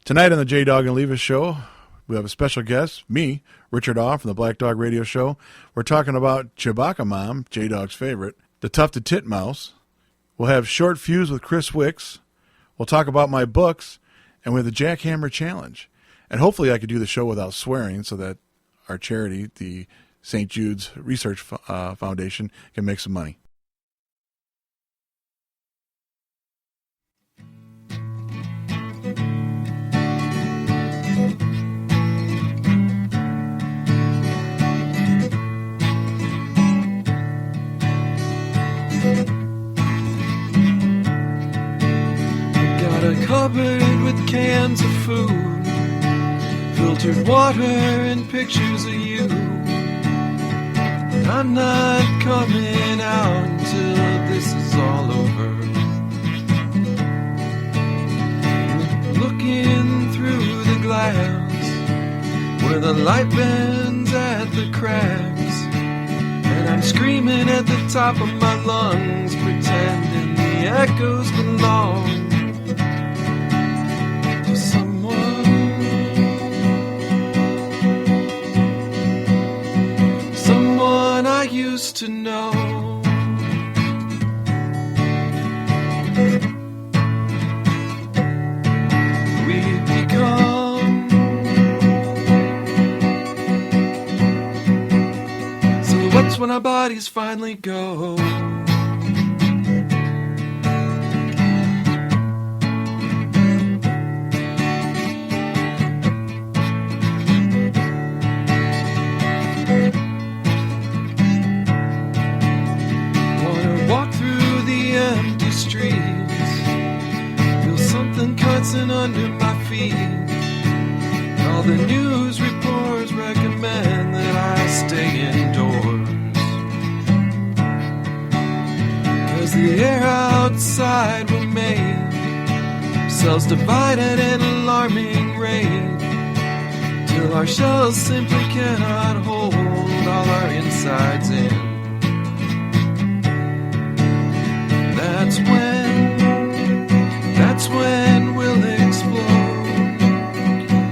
Tonight on the J-Dog and Levis Show, we have a special guest, me, Richard Awe from the Black Dog Radio Show. We're talking about Chewbacca Mom, J-Dog's favorite, the Tufted Titmouse. We'll have Short Fuse with Chris Wicks. We'll talk about my books, and we have the Jackhammer Challenge. And hopefully I could do the show without swearing so that our charity, the St. Jude's Research Foundation, can make some money. Got a cupboard with cans of food, filtered water and pictures of you. And I'm not coming out until this is all over. Looking through the glass where the light bends at the cracks, and I'm screaming at the top of my lungs, pretending the echoes belong to someone. Someone I used to know. We've become silhouettes when our bodies finally go. Under my feet, all the news reports recommend that I stay indoors, 'cause the air outside will make cells divide at an alarming rate, till our shells simply cannot hold all our insides in. That's when we'll explode.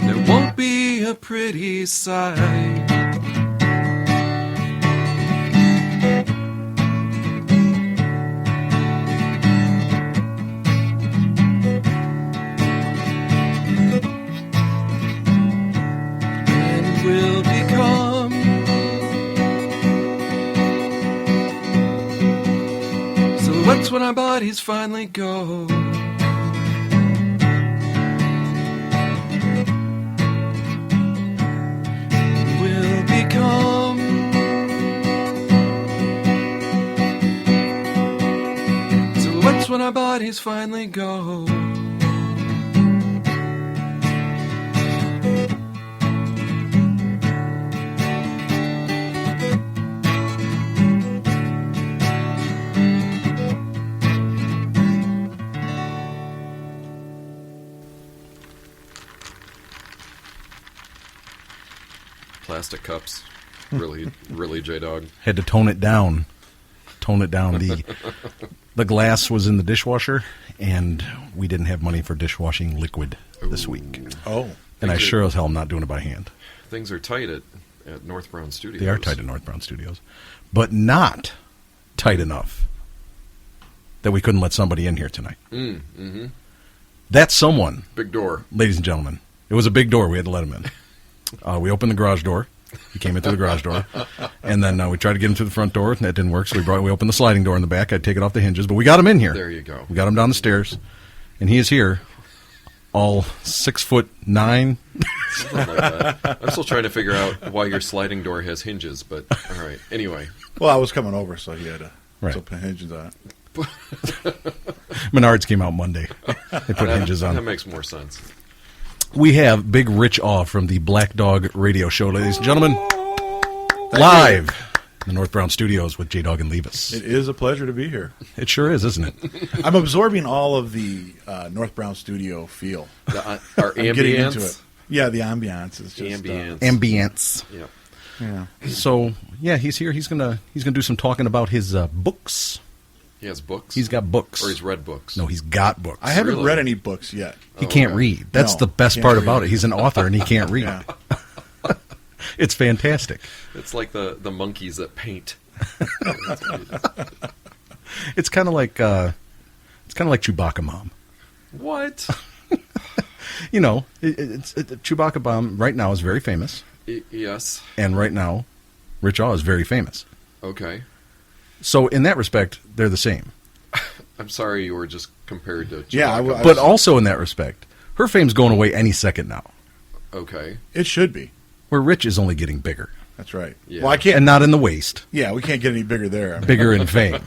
There won't be a pretty sight. And we'll become silhouettes when our bodies finally go. When our bodies finally go. Plastic cups. Really, J-Dog. Had to tone it down. The glass was in the dishwasher, and we didn't have money for dishwashing liquid this week. Oh. And I sure as hell am not doing it by hand. Things are tight at North Brown Studios. They are tight at North Brown Studios. But not tight enough that we couldn't let somebody in here tonight. Mm-hmm. That's someone. Big door. Ladies and gentlemen. It was a big door. We had to let him in. We opened the garage door. He came in through the garage door. And then we tried to get him through the front door, and that didn't work, so we opened the sliding door in the back. I'd take it off the hinges, but we got him in here. There you go. We got him down the stairs, and he is here, all 6'9". Something like that. I'm still trying to figure out why your sliding door has hinges, but all right. Anyway. Well, I was coming over, so he had to put hinges on it. Menards came out Monday. They put hinges on. That makes more sense. We have Big Rich Awe from the Black Dog Radio Show, ladies and gentlemen. Live in the North Brown Studios with J-Dog and Levis. It is a pleasure to be here. It sure is, isn't it? I'm absorbing all of the North Brown Studio feel. Our I'm getting into ambience. it. Yeah, the ambiance is just ambience. Yep. Yeah. So yeah, he's here. He's gonna do some talking about his books. He has books? He's got books. Or he's read books? No, he's got books. I haven't Really? read any books yet. He can't okay. read. That's No, the best can't part read. about it. He's an author and he can't read. Yeah. It's fantastic. It's like the monkeys that paint. It's kind of like Chewbacca Mom. What? You know, Chewbacca Mom right now is very famous, Yes. and right now, Rich Awe is very famous. Okay. So in that respect, they're the same. I'm sorry you were just compared to Chewbacca. Yeah, I But also in that respect, her fame's going away any second now. Okay. It should be. Where Rich is only getting bigger, That's right. Yeah. Well, I can't. and not in the waist, Yeah, we can't get any bigger there. I mean, bigger in fame.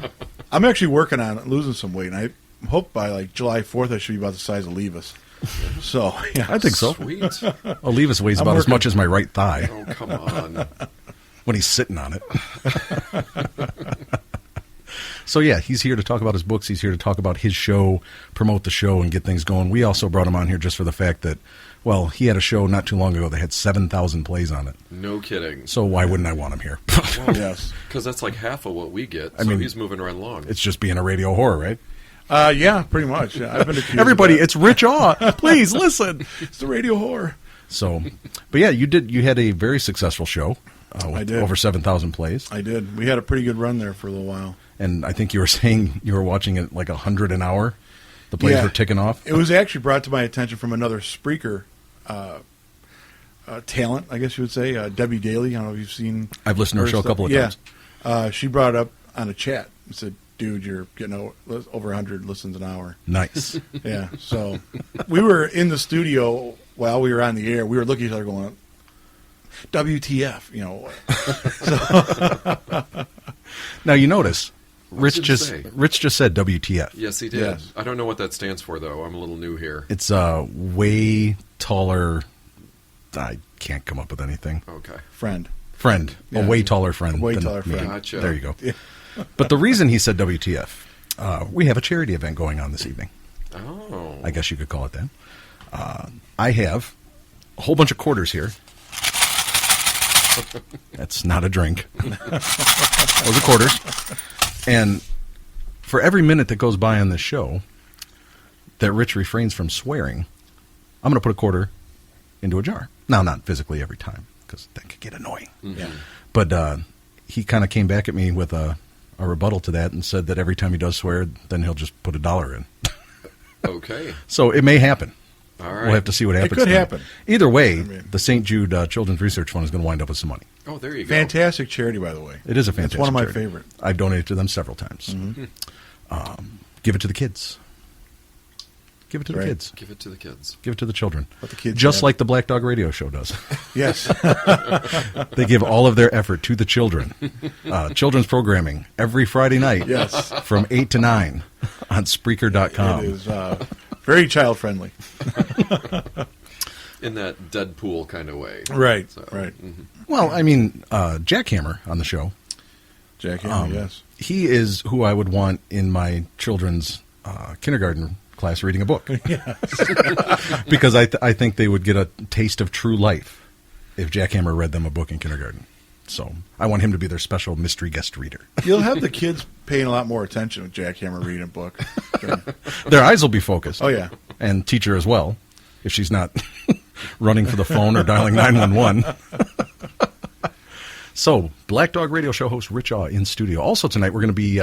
I'm actually working on losing some weight, and I hope by like July 4th I should be about the size of Levis. So, yeah. I think so. Sweet. Olivas weighs I'm about as working- much as my right thigh Oh, come on. when he's sitting on it. So yeah, he's here to talk about his books. He's here to talk about his show, promote the show, and get things going. We also brought him on here just for the fact that, well, he had a show not too long ago that had 7,000 plays on it. No kidding. So why wouldn't I want him here? Well, Yes. Because that's like half of what we get. I So mean, he's moving right along. It's just being a radio whore, right? Yeah, pretty much. Yeah, I've been accused of Everybody, that. it's Rich Awe. Please listen. It's the radio whore. So, but yeah, you had a very successful show. With I did. over 7,000 plays, I did. We had a pretty good run there for a little while. and I think you were saying you were watching it like 100 an hour. The plays Yeah. were ticking off. It was actually brought to my attention from another Spreaker talent, I guess you would say, Debbie Daly. I don't know if you've seen. I've listened to her show a stuff. couple of times. She brought it up on a chat and said, "Dude, you're getting over 100 listens an hour." Nice. Yeah. So we were in the studio while we were on the air. We were looking at each other going, WTF, you know. Now you notice, Rich did he just say? said WTF. Yes, he did. Yes. I don't know what that stands for, though. I'm a little new here. It's way taller. I can't come up with anything. Okay. Friend. Friend, Yeah. a way taller friend. A way than taller me. friend. Gotcha. There you go. Yeah. But the reason he said WTF, we have a charity event going on this evening. Oh. I guess you could call it that. I have a whole bunch of quarters here. That's not a drink. Those are quarters. And for every minute that goes by on this show that Rich refrains from swearing, I'm going to put a quarter into a jar. Now, not physically every time, because that could get annoying. Yeah. But he kind of came back at me with a rebuttal to that and said that every time he does swear, then he'll just put $1 in. Okay. So it may happen. All right. We'll have to see what happens. could tonight. happen. Either way, I mean- the St. Jude Children's Research Fund is going to wind up with some money. Oh, there you go. Fantastic charity, by the way. It is a fantastic It's one of my charity. favorite. I've donated to them several times. Give it to the kids. Give it to the Right. kids. Give it to the kids. Give it to the children. What the kids Just have. like the Black Dog Radio Show does. Yes. They give all of their effort to the children. Children's programming every Friday night Yes. from 8 to 9 on Spreaker.com. It is very child-friendly. In that Deadpool kind of way. Right. So, Right. Well, I mean, Jackhammer on the show, Jack Hammer, yes. he is who I would want in my children's kindergarten class reading a book. Because I think they would get a taste of true life if Jackhammer read them a book in kindergarten. So I want him to be their special mystery guest reader. You'll have the kids paying a lot more attention with Jack Hammer reading a book. Their eyes will be focused. Oh, yeah. And teacher as well, if she's not running for the phone or dialing 911. So, Black Dog Radio Show host Rich Awe in studio. Also tonight, we're going to be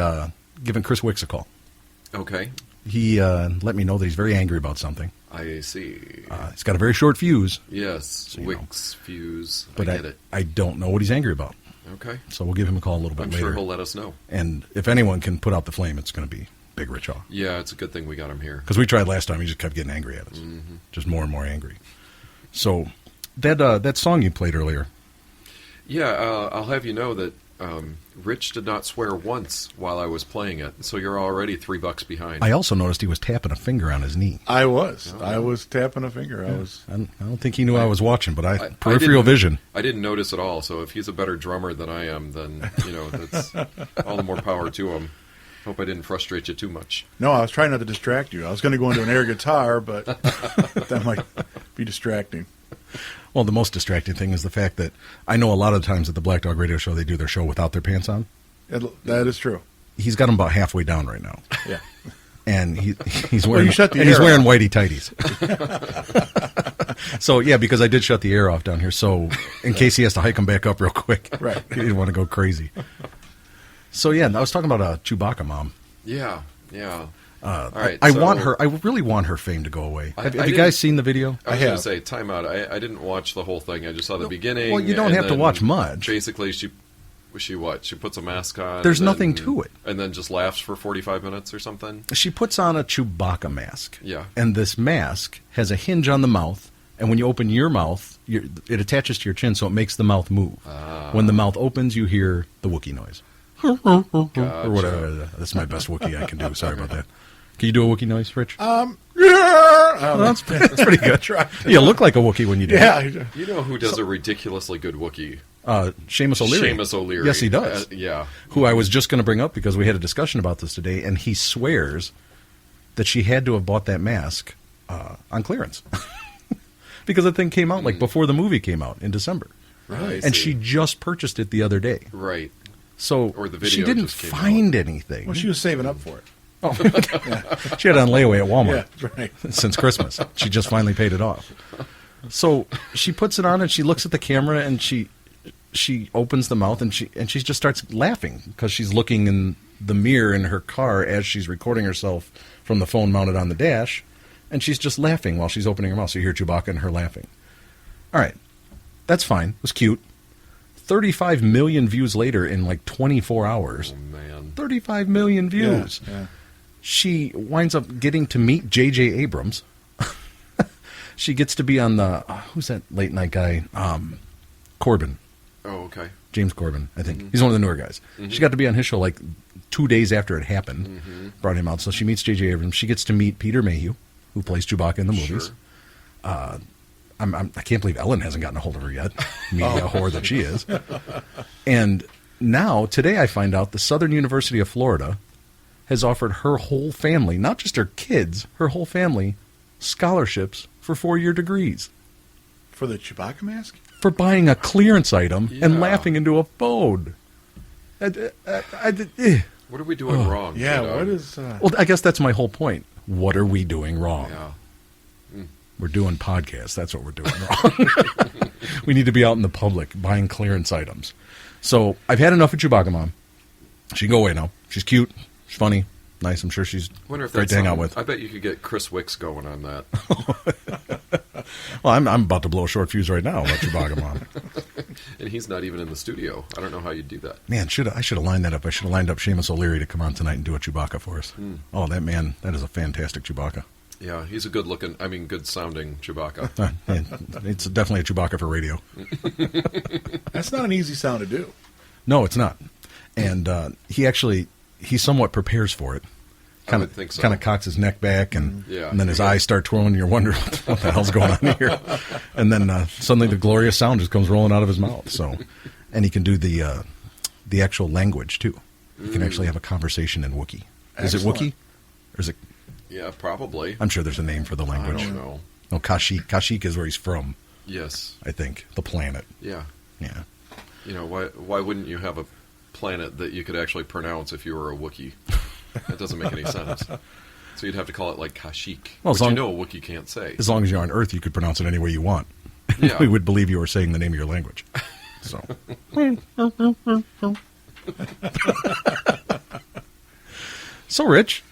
giving Chris Wicks a call. Okay. He let me know that he's very angry about something. I see. He's got a very short fuse, Yes. you know. Wicks, fuse. but I get it. I don't know what he's angry about. Okay. So we'll give him a call a little bit I'm later. sure he'll let us know. And if anyone can put out the flame, it's going to be Big Rich Awe. Yeah, it's a good thing we got him here. Because we tried last time, he just kept getting angry at us. Mm-hmm. Just more and more angry. So that song you played earlier, Yeah, I'll have you know that Rich did not swear once while I was playing it, so you're already $3 behind. I also noticed he was tapping a finger on his knee. I was. Oh, I yeah. was tapping a finger. I was. I don't think he knew I was watching, but I peripheral didn't- vision. I didn't notice at all, so if he's a better drummer than I am, then, that's all the more power to him. Hope I didn't frustrate you too much. No, I was trying not to distract you. I was going to go into an air guitar, but that might be distracting. Well, the most distracting thing is the fact that I know a lot of the times at the Black Dog Radio Show they do their show without their pants on. That is true. he's got him about halfway down right now. Yeah. And he's wearing you shut the and he's air wearing off. whitey tighties. So yeah, because I did shut the air off down here, so in case he has to hike him back up real quick, Right. He didn't want to go crazy. So yeah, I was talking about Chewbacca mom. Yeah. All right. I so want her. I really want her fame to go away. I Have you didn't- guys seen the video? I was I going have. to say, time out. I didn't watch the whole thing. I just saw the beginning. well, you don't and have to then watch much. Basically, she puts a mask on. There's and nothing then- to it. And then just laughs for 45 minutes or something. She puts on a Chewbacca mask. Yeah. And this mask has a hinge on the mouth, and when you open your mouth, it attaches to your chin, so it makes the mouth move. When the mouth opens, you hear the Wookiee noise. Or whatever. That's my best Wookiee I can do. Sorry about that. Can you do a Wookiee noise, Rich? That's pretty good. You look like a Wookiee when you do it. Yeah. You know who does a ridiculously good Wookiee? Seamus O'Leary. Seamus O'Leary. Yes, he does. Yeah. Who I was just going to bring up because we had a discussion about this today, and he swears that she had to have bought that mask on clearance. Because the thing came out like before the movie came out in December. Right. And she just purchased it the other day. Right. So Or the video she didn't just came find anything. Well, she was saving up for it. She had it on layaway at Walmart. Yeah, that's right. Since Christmas. She just finally paid it off. So she puts it on and she looks at the camera and she opens the mouth and she just starts laughing because she's looking in the mirror in her car as she's recording herself from the phone mounted on the dash, and she's just laughing while she's opening her mouth. So you hear Chewbacca and her laughing. All right. That's fine. It was cute. 35 million views later in like 24 hours. Oh, man. 35 million views. Yeah. She winds up getting to meet J.J. Abrams. She gets to be on the who's that late night guy? Corbin, Oh, okay. James Corbin, I think. He's one of the newer guys. She got to be on his show like 2 days after it happened. Brought him out, so she meets J.J. Abrams. She gets to meet Peter Mayhew, who plays Chewbacca in the movies. Sure. I can't believe Ellen hasn't gotten a hold of her yet. Media whore that she is. And now, today I find out the Southern University of Florida has offered her whole family, not just her kids, her whole family, scholarships for 4-year degrees For the Chewbacca mask? for buying a clearance item and Yeah. laughing into a phone. What are we doing wrong? Yeah, kiddo? what is... Well, I guess that's my whole point. What are we doing wrong? Yeah. We're doing podcasts. That's what we're doing wrong. We need to be out in the public buying clearance items. So I've had enough of Chewbacca Mom. She can go away now. She's cute. She's funny. Nice. I'm sure she's Wonder if great that's to hang out something- with. I bet you could get Chris Wicks going on that. Well, I'm about to blow a short fuse right now about Chewbacca Mom. And he's not even in the studio. I don't know how you'd do that. Man, I should have lined that up. I should have lined up Seamus O'Leary to come on tonight and do a Chewbacca for us. Oh, that man, that is a fantastic Chewbacca. Yeah, he's a good sounding Chewbacca. It's definitely a Chewbacca for radio. That's not an easy sound to do. No, it's not. And he somewhat prepares for it. I would think so. Kind of cocks his neck back, and Yeah. and then his eyes start twirling, and you're wondering what the hell's going on here. And then suddenly the glorious sound just comes rolling out of his mouth. So, and he can do the actual language too. He can actually have a conversation in Wookiee. Is it Excellent. Wookiee? Or is it? Yeah, probably. I'm sure there's a name for the I language. don't know. No, Kashyyyk. Kashyyyk is where he's from, Yes. I think. The planet. Yeah. Yeah. You know, why wouldn't you have a planet that you could actually pronounce if you were a Wookiee? That doesn't make any sense. So you'd have to call it like Kashyyyk, Well, which as long- you know a Wookiee can't say. As long as you're on Earth, you could pronounce it any way you want. Yeah. We would believe you were saying the name of your language. So. So, Rich,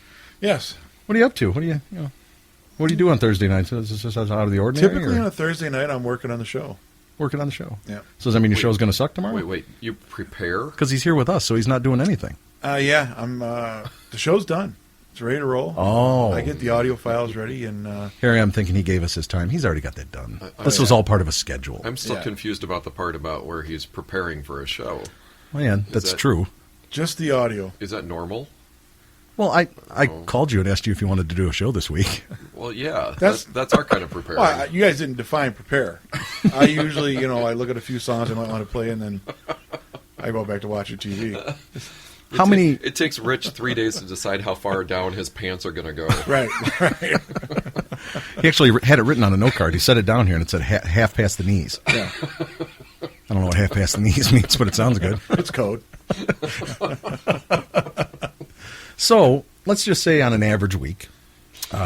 Yes. what are you up to? What do you do on Thursday nights? Is this just out of the ordinary? Typically or on a Thursday night, I'm working on the show. working on the show. Yeah. So does that mean your Wait. show's going to suck tomorrow? Wait. You prepare? Because he's here with us, so he's not doing anything. Yeah, I'm. The show's done. It's ready to roll. Oh. I get the audio files ready, and Here I am thinking he gave us his time. He's already got that done. This yeah. was all part of a schedule. I'm still Yeah. confused about the part about where he's preparing for a show. Man, that's that- true. just the audio. Is that normal? Well, I Oh. called you and asked you if you wanted to do a show this week. Well, yeah. That's- That's our kind of preparing. Well, you guys didn't define prepare. I usually, I look at a few songs I might want to play, and then I go back to watching TV. How many? It takes Rich 3 days to decide how far down his pants are going to go. Right, right. He actually had it written on a note card. He set it down here and it said half past the knees. Yeah, I don't know what half past the knees means, but it sounds good. it's code. So let's just say on an average week,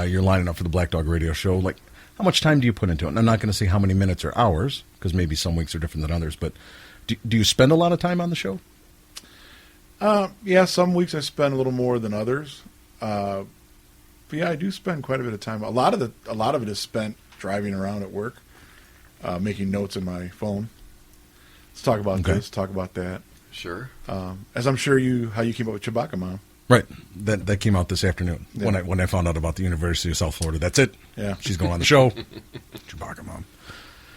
you're lining up for the Black Dog Radio Show. Like, how much time do you put into it? And I'm not going to say how many minutes or hours, because maybe some weeks are different than others. But do you spend a lot of time on the show? Yeah, some weeks I spend a little more than others. But yeah, I do spend quite a bit of time. A lot of it is spent driving around at work, making notes in my phone. Let's talk about this. Talk about that. Sure. As I'm sure how you came up with Chewbacca Mom. Right. That came out this afternoon Yeah. when I found out about the University of South Florida. That's it. Yeah. She's going on the show. Chewbacca Mom.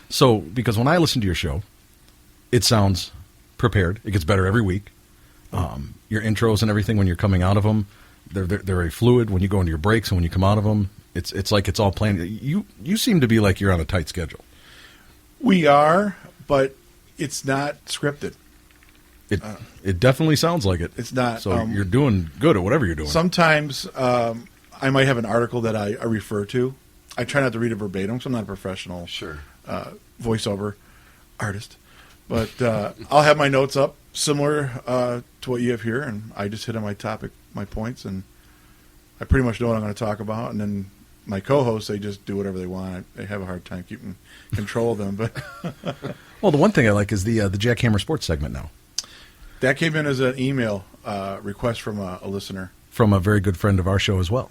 So, because when I listen to your show, it sounds prepared. It gets better every week. Your intros and everything, when you're coming out of them, they're very fluid. When you go into your breaks and when you come out of them, it's like it's all planned. You seem to be like you're on a tight schedule. We are, but it's not scripted. It definitely sounds like it. It's not. So you're doing good at whatever you're doing. Sometimes I might have an article that I refer to. I try not to read it verbatim, so I'm not a professional Sure. voiceover artist. But I'll have my notes up, similar to what you have here, and I just hit on my points, and I pretty much know what I'm going to talk about. And then my co-hosts, they just do whatever they want. They have a hard time keeping control of them. But Well, the one thing I like is the Jackhammer Sports segment now. that came in as an email request from a listener. From a very good friend of our show as well.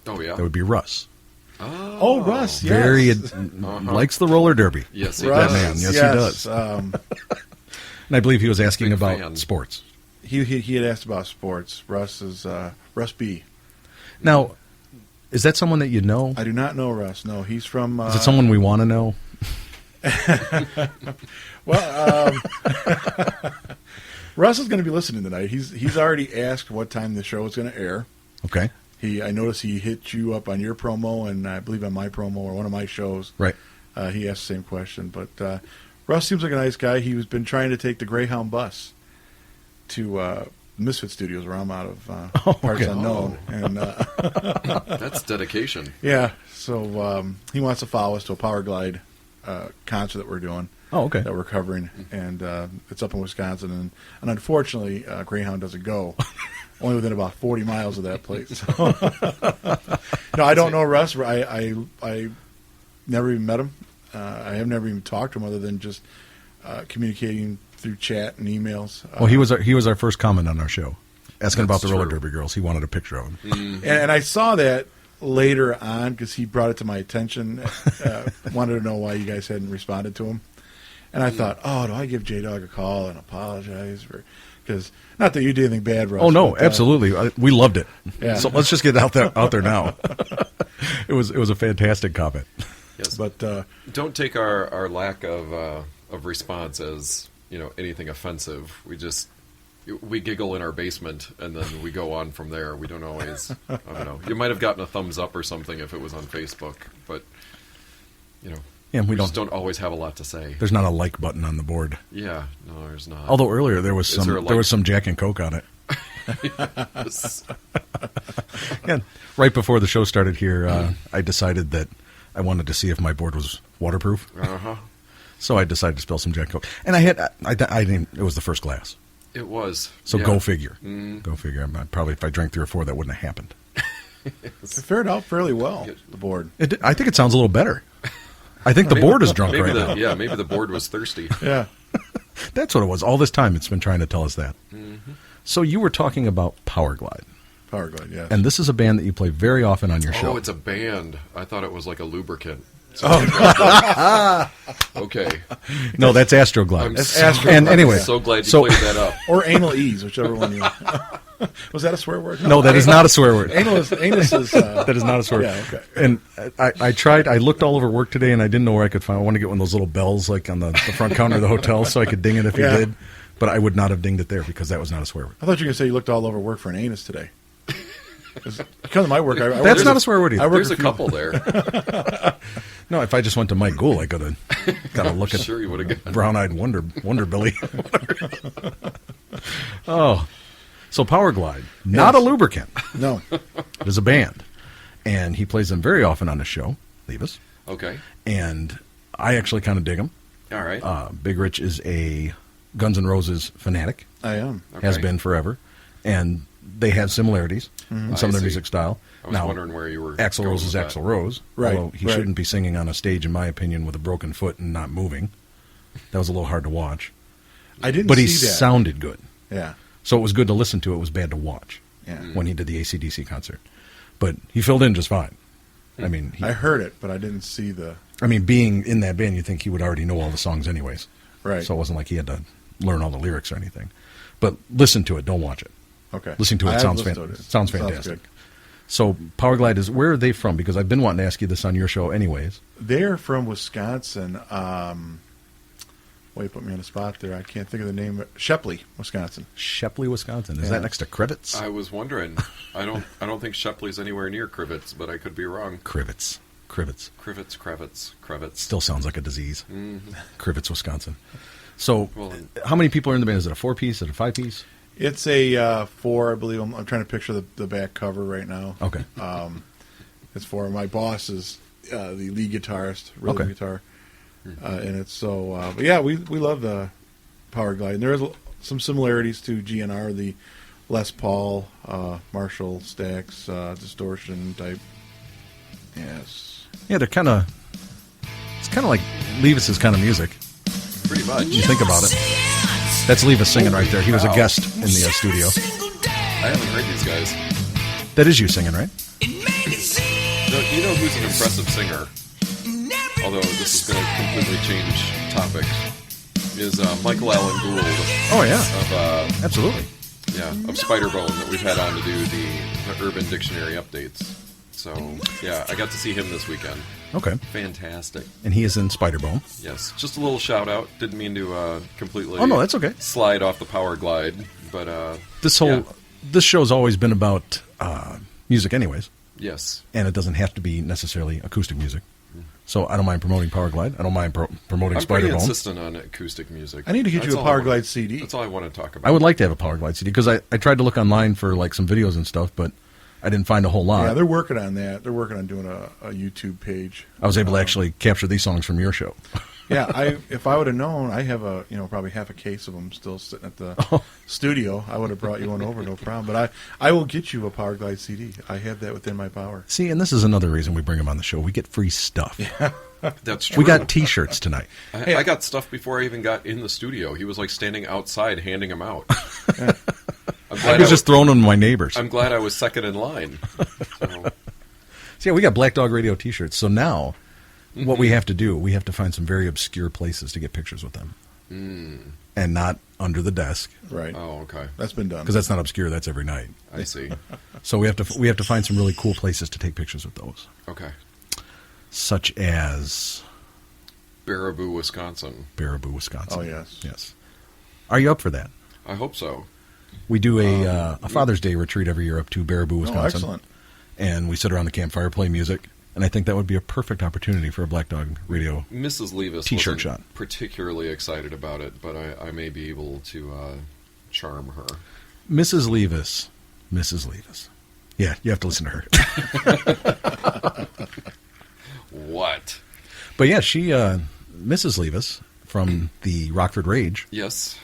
Oh, yeah. That would be Russ. Oh, Russ, yes. Very likes the roller derby. Yes, he Russ, That man, yes, he does. And I believe he was asking Big about fan. sports. He had asked about sports. Russ is Russ B. Now, is that someone that you know? I do not know Russ. No, he's from. Is it someone we want to know? Well, Russ is going to be listening tonight. He's already asked what time the show is going to air. Okay. I noticed he hit you up on your promo, and I believe on my promo or one of my shows. Right. He asked the same question. But Russ seems like a nice guy. He's been trying to take the Greyhound bus to Misfit Studios, where I'm out of Parts Unknown. And That's dedication. yeah, so he wants to follow us to a Power Glide concert that we're doing. Oh, okay. That we're covering, and it's up in Wisconsin, and unfortunately, Greyhound doesn't go. Only within about 40 miles of that place. No, I don't know Russ. I never even met him. I have never even talked to him other than just communicating through chat and emails. Well, he was our first comment on our show, asking about the That's roller true. derby girls. He wanted a picture of them. And I saw that later on because he brought it to my attention. Wanted to know why you guys hadn't responded to him. And I thought, oh, do I give J-Dog a call and apologize for? Because not that you did anything bad, Russ. Oh no, but, absolutely, we loved it. Yeah. So let's just get out there now. It was a fantastic comment. Yes. But Don't take our lack of response as anything offensive. We giggle in our basement and then we go on from there. We don't always. I don't know. You might have gotten a thumbs up or something if it was on Facebook, but Yeah, we just don't. don't always have a lot to say. There's not a like button on the board. Yeah, no, there's not. Although earlier there was Is there a like? some Jack and Coke on it. Yes. Yeah, right before the show started here, I decided that I wanted to see if my board was waterproof. Uh-huh. So I decided to spill some Jack and Coke, and I didn't. It was the first glass. It was. So yeah. go figure. Mm. Go figure. Probably if I drank 3 or 4, that wouldn't have happened. it fared out fairly well, the board. I think it sounds a little better. I think the board is drunk right now. Yeah, maybe the board was thirsty. Yeah. That's what it was. All this time it's been trying to tell us that. Mm-hmm. So you were talking about Power Glide. Power Glide, yes. And this is a band that you play very often on your show. Oh, it's a band. I thought it was like a lubricant. Okay. No, that's Astroglide. I'm That's so, Astro- And anyway, so glad you so- played that up. Or anal ease, whichever one you Was that a swear word? No, that is not a swear word. Anus is That is not a swear word. Yeah, okay. And I looked all over work today, and I didn't know where I could find. I want to get one of those little bells, like on the front counter of the hotel, so I could ding it if Yeah. you did. But I would not have dinged it there because that was not a swear word. I thought you were going to say you looked all over work for an anus today. 'Cause you come to my work. I That's work not with- a swear word either. I work There's a with couple there. No, if I just went to Mike Gould, I could have got a look at Sure, you would have got. brown-eyed Wonder Billy. Oh, so Power Glide, not Yes. a lubricant. No. It is a band, and he plays them very often on the show. Levis, Okay. and I actually kind of dig him. All right. Big Rich is a Guns N' Roses fanatic, I am. Okay. has been forever, and they have similarities in some of their see. music style. I was wondering where you were Axl going Rose is with that. Axl Rose. Right, Although he right. shouldn't be singing on a stage, in my opinion, with a broken foot and not moving. That was a little hard to watch. I didn't But see he that. sounded good. Yeah. So it was good to listen to. It was bad to watch Yeah. when he did the AC/DC concert. But he filled in just fine. I mean, I heard it, but I didn't see the. being in that band, you'd think he would already know all the songs anyways. Right. So it wasn't like he had to learn all the lyrics or anything. But listen to it. Don't watch it. Okay. Listening to it I have sounds listened to it. sounds It fantastic. good. So Powerglide is, where are they from? Because I've been wanting to ask you this on your show anyways. They're from Wisconsin. Wait, put me on the spot there. I can't think of the name. Shepley, Wisconsin. Shepley, Wisconsin. Is Yeah. that next to Crivets? I was wondering. I don't think Shepley's anywhere near Crivets, but I could be wrong. Crivets. Crivets. Still sounds like a disease. Mm-hmm. Crivets, Wisconsin. So Well, how many people are in the band? Is it a 4-piece? Is it a 5-piece? It's a 4, I believe. I'm trying to picture the back cover right now. Okay. It's 4. My boss is the lead guitarist, rhythm Okay. guitar, and it's so. But yeah, we love the Powerglide. And there is some similarities to GNR, the Les Paul, Marshall Stacks, distortion type. Yes. Yeah, they're kind of, it's kind of like Levis's kind of music. pretty much. You think about it. That's Levis singing right there. He was a Wow. guest in the studio. I haven't heard these guys. That is you singing, right? No, you know who's an impressive singer? Although this is going to completely change topics. Is Michael Allen Gould Oh, yeah. of Absolutely. of Spiderbone that we've had on to do the Urban Dictionary updates. So yeah, I got to see him this weekend. Okay. Fantastic. And he is in Spiderbone. Yes, just a little shout out. Didn't mean to completely. Oh, no, that's okay. Slide off the power glide, but This show's always been about music anyways, yes. and it doesn't have to be necessarily acoustic music. So I don't mind promoting Powerglide. I don't mind promoting I'm pretty Spiderbone. insistent on acoustic music. I need to get That's you a all I Powerglide wanna- CD. That's all I want to talk about. I would like to have a Powerglide CD because I tried to look online for like some videos and stuff, but I didn't find a whole lot. Yeah, they're working on that. They're working on doing a YouTube page. I was able to actually capture these songs from your show. Yeah, if I would have known, I have probably half a case of them still sitting at the studio. I would have brought you one over, no problem. But I will get you a Powerglide CD. I have that within my power. See, and this is another reason we bring them on the show. We get free stuff. That's true. We got T-shirts tonight. I got stuff before I even got in the studio. He was like standing outside handing them out. I'm I glad was just throwing them to my neighbors. I'm glad I was second in line. So, So yeah, we got Black Dog Radio T-shirts. So now, what we have to do, we have to find some very obscure places to get pictures with them, and not under the desk, Right. oh, okay. That's been done. because that's not obscure. That's every night. I see. So we have to find some really cool places to take pictures with those, Okay. such as Baraboo, Wisconsin. Baraboo, Wisconsin. Oh, yes. Yes. Are you up for that? I hope so. We do a Father's Day retreat every year up to Baraboo, Oh, Wisconsin. excellent. And we sit around the campfire, play music, and I think that would be a perfect opportunity for a Black Dog Radio. Mrs. Levis T-shirt wasn't shot. particularly excited about it, but I may be able to charm her. Mrs. Levis. Yeah, you have to listen to her. What? But yeah, she, Mrs. Levis from the Rockford Rage, Yes.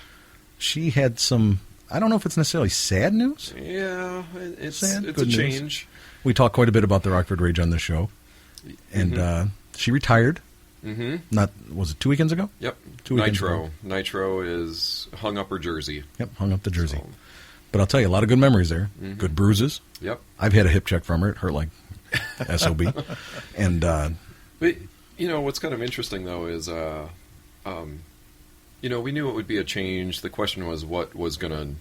she had some, I don't know if it's necessarily sad news. Yeah, it's Sad, it's good a news. change. We talked quite a bit about the Rockford Rage on this show. And she retired. Mm-hmm. Was it 2 weekends ago? Yep. 2 weekends Nitro. ago. Nitro is hung up her jersey. Yep, hung up the jersey. So, But I'll tell you, a lot of good memories there. Good bruises. yep. I've had a hip check from her. It hurt like SOB. And But what's kind of interesting though is, we knew it would be a change. The question was what was gonna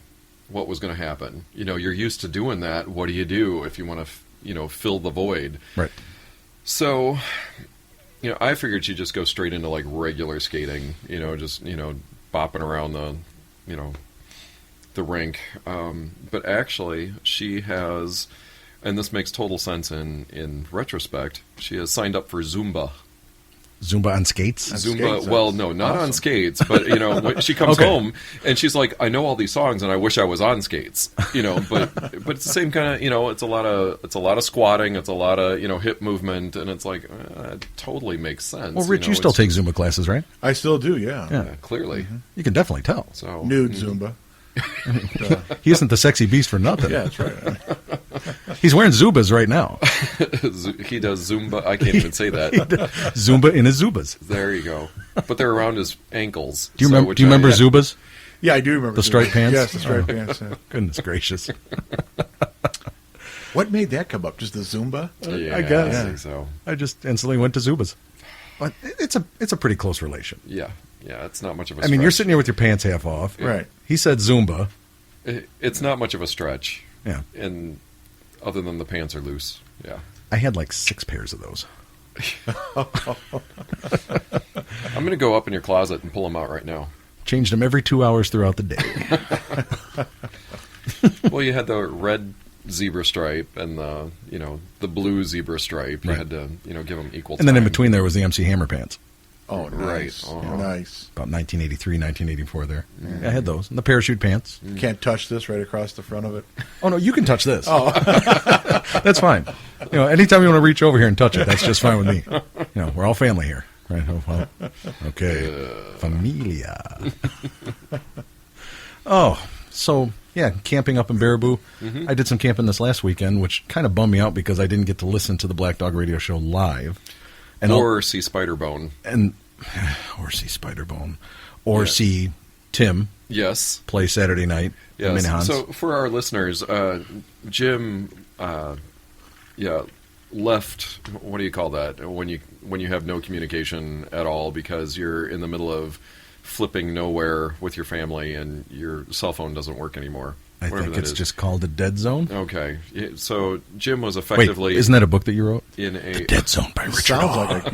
happen. You're used to doing that. What do you do if you want to, fill the void? right. So, I figured she'd just go straight into like regular skating. Just bopping around the rink. But actually, she has, and this makes total sense in retrospect. She has signed up for Zumba. Zumba on skates. On Zumba, skates, well, that's no, not on awesome. skates, but when she comes Okay. home and she's like, I know all these songs and I wish I was on skates, but it's the same kind of, it's a lot of squatting, it's a lot of, hip movement, and it's like, it totally makes sense. Well, Rich, you still it's- take Zumba classes, right? I still do, yeah. Yeah. Yeah, clearly. You can definitely tell. So Nude Zumba. He isn't the sexy beast for nothing. Yeah, that's right. He's wearing Zubas right now. He does Zumba. I can't even say that. Zumba in his Zubas. There you go. But they're around his ankles. Do you remember Zubas? Yeah, I do remember The striped pants? Yes, the striped pants. Yeah. Goodness gracious. What made that come up? Just the Zumba? Yeah, I guess. I think so. I just instantly went to Zubas. But it's a pretty close relation. Yeah, it's not much of a I stretch. mean, you're sitting here with your pants half off. Right. He said Zumba. It's not much of a stretch. Yeah. And other than the pants are loose. Yeah. I had like 6 pairs of those. I'm going to go up in your closet and pull them out right now. Changed them every 2 hours throughout the day. Well, you had the red zebra stripe and the blue zebra stripe. You Right. had to give them equal. And then in time. between there was the MC Hammer pants. Oh, nice. Right. Uh-huh. Nice. About 1983, 1984 there. I had those. And the parachute pants. Can't touch this right across the front of it. Oh, no, you can touch this. Oh. That's fine. Anytime you want to reach over here and touch it, that's just fine with me. We're all family here. Right? Oh, well, okay. Familia. So, yeah, camping up in Baraboo. Mm-hmm. I did some camping this last weekend, which kind of bummed me out because I didn't get to listen to the Black Dog Radio Show live. Or see Spiderbone. Or see Spiderbone. Or see Tim Yes. play Saturday night. Yes. Minihans. So for our listeners, Jim, left. What do you call that when you have no communication at all because you're in the middle of flipping nowhere with your family and your cell phone doesn't work anymore? I think it's just called a dead zone. Okay. So Jim was effectively... Wait, isn't that a book that you wrote? In a The Dead Zone by Richard Sounds Awe. like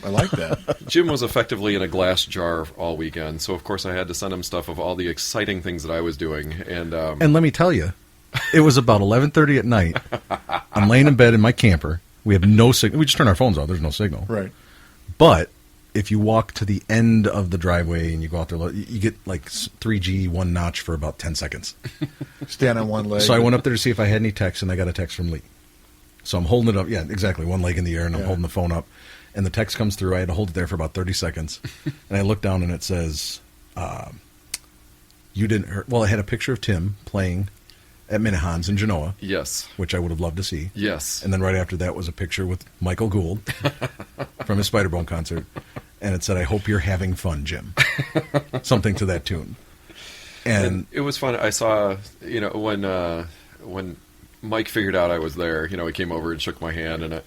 I like that. Jim was effectively in a glass jar all weekend, so of course I had to send him stuff of all the exciting things that I was doing, and let me tell you, it was about 11:30 at night. I'm laying in bed in my camper. We have no signal. We just turn our phones off. There's no signal. Right. But if you walk to the end of the driveway and you go out there, you get like 3G 1 notch for about 10 seconds. Stand on one leg. So I went up there to see if I had any texts, and I got a text from Lee. So I'm holding it up. Yeah, exactly. One leg in the air, and I'm holding the phone up. And the text comes through. I had to hold it there for about 30 seconds. And I look down, and it says, you didn't hurt. Well, it had a picture of Tim playing at Minihans in Genoa, yes. which I would have loved to see. Yes. And then right after that was a picture with Michael Gould from his Spiderbone concert. And it said, I hope you're having fun, Jim. Something to that tune. And it was fun. I saw, when Mike figured out I was there, he came over and shook my hand, and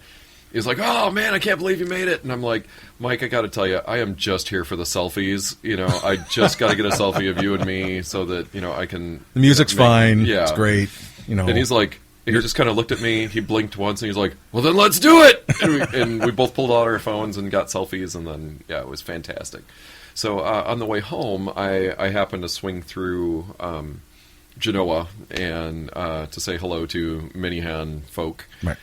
he was like, "Oh man, I can't believe you made it!" And I'm like, "Mike, I got to tell you, I am just here for the selfies. I just got to get a selfie of you and me so that I can." the music's fine. Yeah, It's great. And he's like, he just kind of looked at me. He blinked once, and he's like, "Well, then let's do it!" And we both pulled out our phones and got selfies, and then it was fantastic. So on the way home, I happened to swing through Genoa and to say hello to Minihan folk, Right.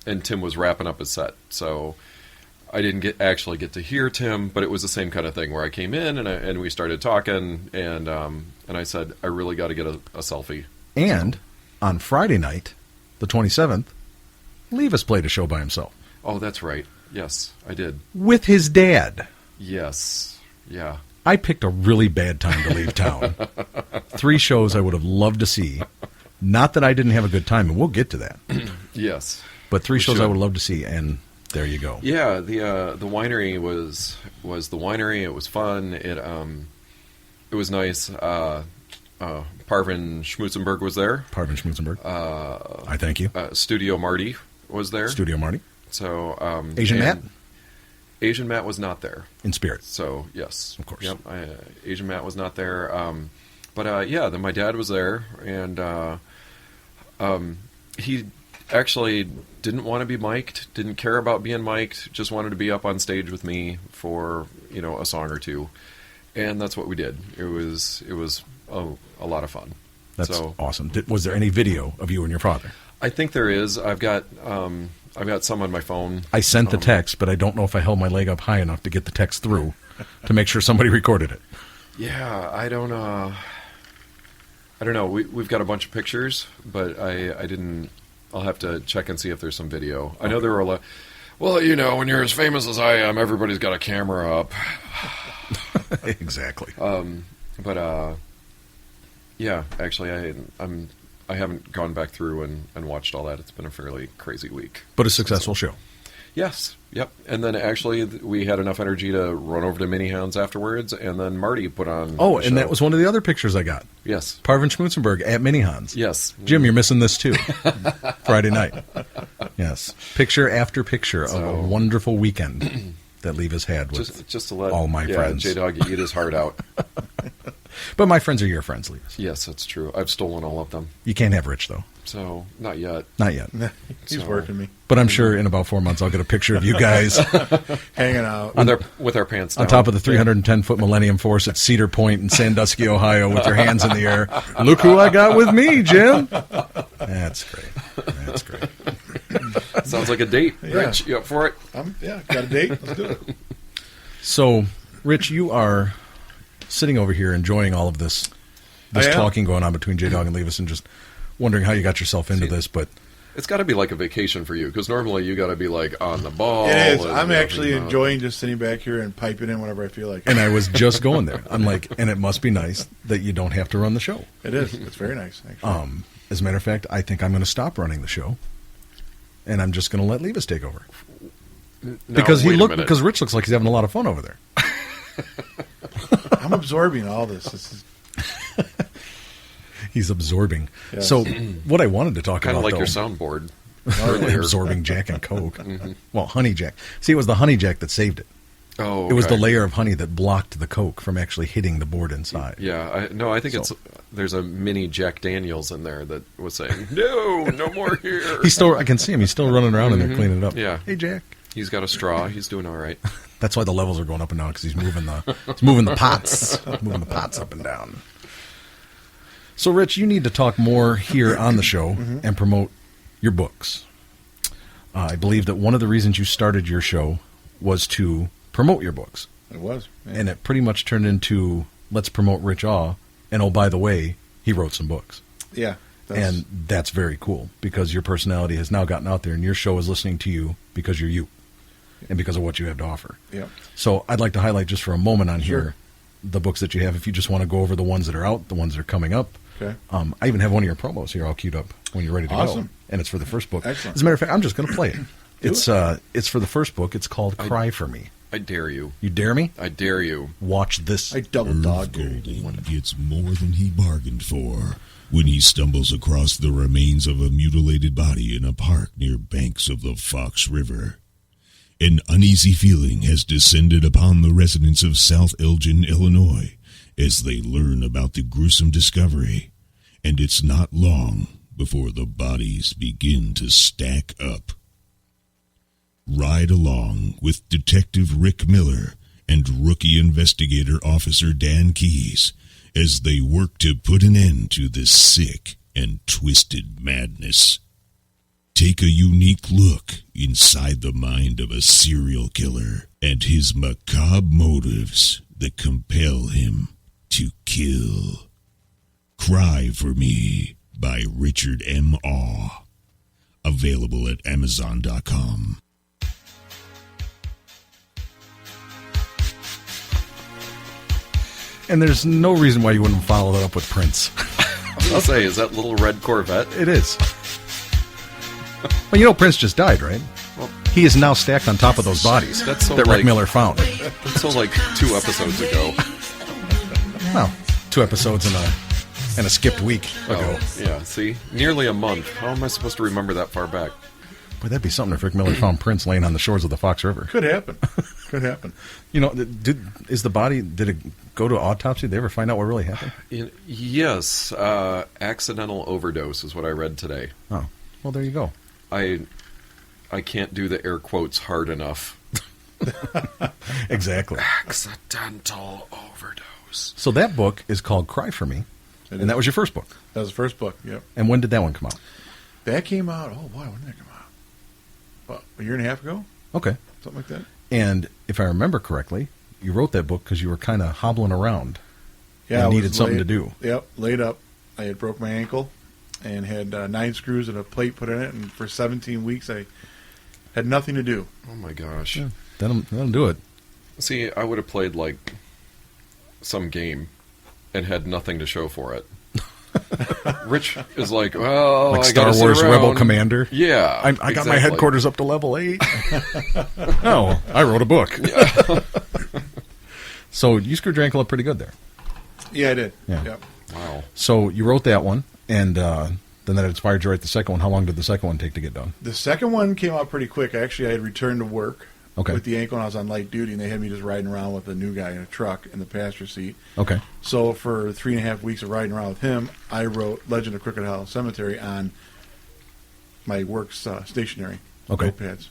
And Tim was wrapping up his set, so I didn't actually get to hear Tim, but it was the same kind of thing where I came in and we started talking, and I said, I really got to get a selfie. And on Friday night, the 27th, Levis played a show by himself. Oh, that's right. Yes, I did. With his dad. Yes. Yeah. I picked a really bad time to leave town. 3 shows I would have loved to see. Not that I didn't have a good time, and we'll get to that. Yes. But 3 shows should. I would love to see, and there you go. Yeah, the winery was the winery. It was fun. It was nice. Parvin Schmutzenberg was there. Parvin Schmutzenberg. I thank you. Studio Marty was there. Studio Marty. So Asian Matt? Asian Matt was not there. In spirit. So yes, Of course. Yep, Asian Matt was not there. But then my dad was there, and he actually didn't want to be mic'd, didn't care about being mic'd, just wanted to be up on stage with me for a song or two, and that's what we did. It was a lot of fun. That's So awesome. Was there any video of you and your father? I think there is. I've got some on my phone. I sent the text, but I don't know if I held my leg up high enough to get the text through to make sure somebody recorded it. Yeah, I don't know. We've got a bunch of pictures, but I didn't. I'll have to check and see if there's some video. I know there were a lot. Well, when you're as famous as I am, everybody's got a camera up. Exactly. But Yeah, actually, I haven't gone back through and watched all that. It's been a fairly crazy week. But a successful show. Yes, yep. And then actually, we had enough energy to run over to Mini Hounds afterwards, and then Marty put on. Oh, the and show. that was one of the other pictures I got. Yes. Parvin Schmutzenberg at Mini Hans. Yes. Jim, you're missing this too. Friday night. Yes. Picture after picture of a wonderful weekend that Levis had with just to let all my friends. J-Dog eat his heart out. But my friends are your friends, Levis. Yes, that's true. I've stolen all of them. You can't have Rich, though. So, not yet. Not yet. He's So- working me. But I'm sure in about 4 months I'll get a picture of you guys Hanging out. With our pants down. on top of the 310-foot Millennium Force at Cedar Point in Sandusky, Ohio, with your hands in the air. Look who I got with me, Jim. That's great. That's great. Sounds like a date. Yeah. Rich, you up for it? Got a date? Let's do it. So, Rich, you are sitting over here enjoying all of this I am. talking going on between J-Dog and Levis and just wondering how you got yourself into this, but It's got to be like a vacation for you, because normally you got to be like on the ball. It is. and I'm actually everything. enjoying just sitting back here and piping in whenever I feel like it. and I was just going there. I'm like, and it must be nice that you don't have to run the show. It is. It's very nice, actually. As a matter of fact, I think I'm going to stop running the show, and I'm just going to let Levis take over Now, because wait a minute. because Rich looks like he's having a lot of fun over there. I'm absorbing all this. This is He's absorbing. Yes. So, what I wanted to talk kind about, of like though, your soundboard earlier. absorbing Jack and Coke. Well, Honey Jack. See, it was the Honey Jack that saved it. Oh, It was the okay. layer of honey that blocked the Coke from actually hitting the board inside. Yeah, I think So- there's a mini Jack Daniels in there that was saying, no more here. He's still. I can see him. He's still running around in there cleaning it up. Yeah. Hey, Jack. He's got a straw. He's doing all right. That's why the levels are going up and down because he's moving the pots, moving the pots up and down. So, Rich, you need to talk more here on the show and promote your books. I believe that one of the reasons you started your show was to promote your books, it was. Yeah. and it pretty much turned into let's promote Rich Awe. And oh, by the way, he wrote some books. Yeah. And that's very cool because your personality has now gotten out there and your show is listening to you because you're you and because of what you have to offer. Yeah. So I'd like to highlight just for a moment on Sure. here the books that you have. If you just want to go over the ones that are out, the ones that are coming up. Okay. I even have one of your promos here all queued up when you're ready to go. Awesome. And it's for the first book. Excellent. As a matter of fact, I'm just going to play it. It's for the first book. It's called Cry For Me. I dare you. You dare me? I dare you. Watch this. I double dog. Golden gets more than he bargained for when he stumbles across the remains of a mutilated body in a park near banks of the Fox River. An uneasy feeling has descended upon the residents of South Elgin, Illinois, as they learn about the gruesome discovery, and it's not long before the bodies begin to stack up. Ride along with Detective Rick Miller and Rookie Investigator Officer Dan Keyes as they work to put an end to this sick and twisted madness. Take a unique look inside the mind of a serial killer and his macabre motives that compel him to kill. Cry For Me by Richard M. Awe. Available at Amazon.com. And there's no reason why you wouldn't follow that up with Prince. I'll say, is that little red Corvette? It is. Well, you know Prince just died, right? Well, He is now stacked on top of those bodies That's so that Rick like- Miller found. That's so like 2 episodes ago. Well, 2 episodes and a skipped week ago. Oh, yeah, see? Nearly a month. How am I supposed to remember that far back? Boy, that'd be something if Rick Miller found Prince laying on the shores of the Fox River. Could happen. Could happen. You know, did it go to autopsy? Did they ever find out what really happened? Yes, accidental overdose is what I read today. Oh, well, there you go. I can't do the air quotes hard enough. Exactly. Accidental overdose. So that book is called Cry For Me, It and is. that was your first book. That was the first book. Yep. And when did that one come out? That came out. Oh boy, when did that come out? About a year and a half ago, Okay. something like that. And if I remember correctly, you wrote that book because you were kind of hobbling around. Yeah, And I needed was something laid- to do. Yep, laid up. I had broke my ankle and had 9 screws and a plate put in it, and for 17 weeks I had nothing to do. Oh my gosh. Yeah. That'll do it. See, I would have played like some game and had nothing to show for it. Rich is like, well, Like I Star gotta sit Wars Rebel around. Commander. Yeah, I got my exactly. headquarters up to level 8. No, I wrote a book. So you screwed your ankle up pretty good there. Yeah, I did. Yeah. Yep. Wow. So you wrote that one, and then that inspired you to write the second one. How long did the second one take to get done? The second one came out pretty quick. Actually, I had returned to work Okay. with the ankle, and I was on light duty, and they had me just riding around with a new guy in a truck in the passenger seat. Okay. So for 3.5 weeks of riding around with him, I wrote Legend of Crooked Hollow Cemetery on my work's stationery Okay. notepads.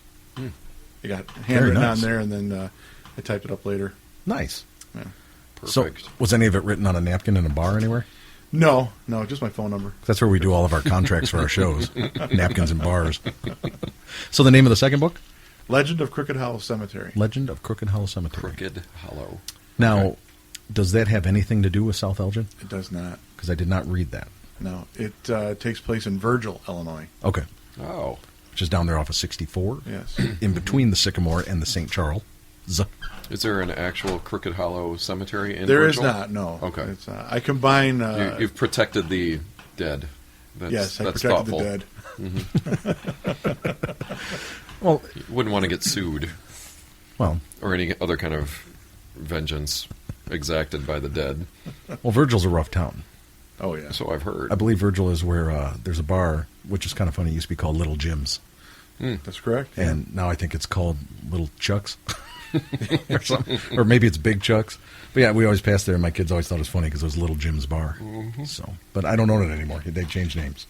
It got handwritten nice. on there, and then I typed it up later. Nice. Yeah. Perfect. So was any of it written on a napkin in a bar anywhere? No, just my phone number. That's where we do all of our contracts for our shows. Napkins and bars. So the name of the second book? Legend of Crooked Hollow Cemetery. Legend of Crooked Hollow Cemetery. Crooked Hollow. Now, does that have anything to do with South Elgin? It does not. Because I did not read that. No, it takes place in Virgil, Illinois. Okay. Oh. Which is down there off of 64. Yes. In between the Sycamore and the St. Charles. Is there an actual Crooked Hollow cemetery in There is Virgil? not. No. Okay. It's, I combine. You've protected the dead. That's, yes, I that's protected thoughtful. the dead. Well, You wouldn't want to get sued well, or any other kind of vengeance exacted by the dead. Virgil's a rough town. Oh yeah. So I've heard. I believe Virgil is where there's a bar, which is kind of funny. It used to be called Little Jim's. That's correct. And now I think it's called Little Chuck's. or something. Or maybe it's Big Chuck's. But yeah, we always passed there, and my kids always thought it was funny because it was Little Jim's bar. So, but I don't own it anymore. They changed names.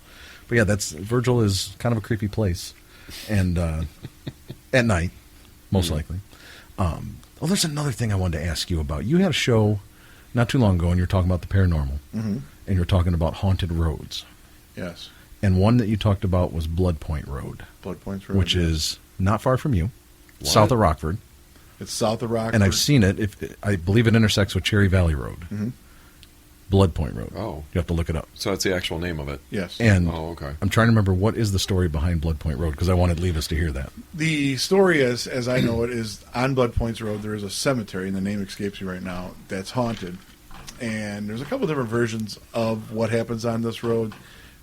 But yeah, Virgil is kind of a creepy place, and at night, most likely. There's another thing I wanted to ask you about. You had a show not too long ago, and you were talking about the paranormal, and you were talking about haunted roads. Yes. And one that you talked about was Blood Point Road, Blood Points Road. which yes. is not far from you, What? south of Rockford. It's south of Rockford. And I've seen it. I believe it intersects with Cherry Valley Road. Blood Point Road. Oh. You have to look it up. So that's the actual name of it. Yes. And Oh, okay. I'm trying to remember what is the story behind Blood Point Road because I wanted Levis to hear that. The story, as I know it, is on Blood Points Road. There is a cemetery, and the name escapes me right now. That's haunted, and there's a couple different versions of what happens on this road.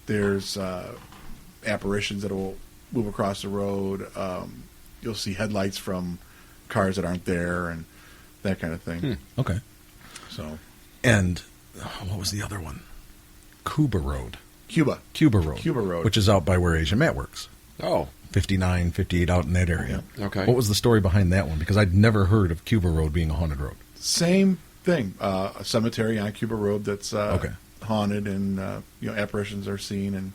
There's apparitions that will move across the road. You'll see headlights from cars that aren't there, and that kind of thing. Okay. So, And what was the other one? Cuba Road. Cuba Road, Which is out by where Asian Matt works. Oh, 59, 58 out in that area. okay. What was the story behind that one? Because I'd never heard of Cuba Road being a haunted road. same thing. A cemetery on Cuba Road that's Okay. haunted, and apparitions are seen and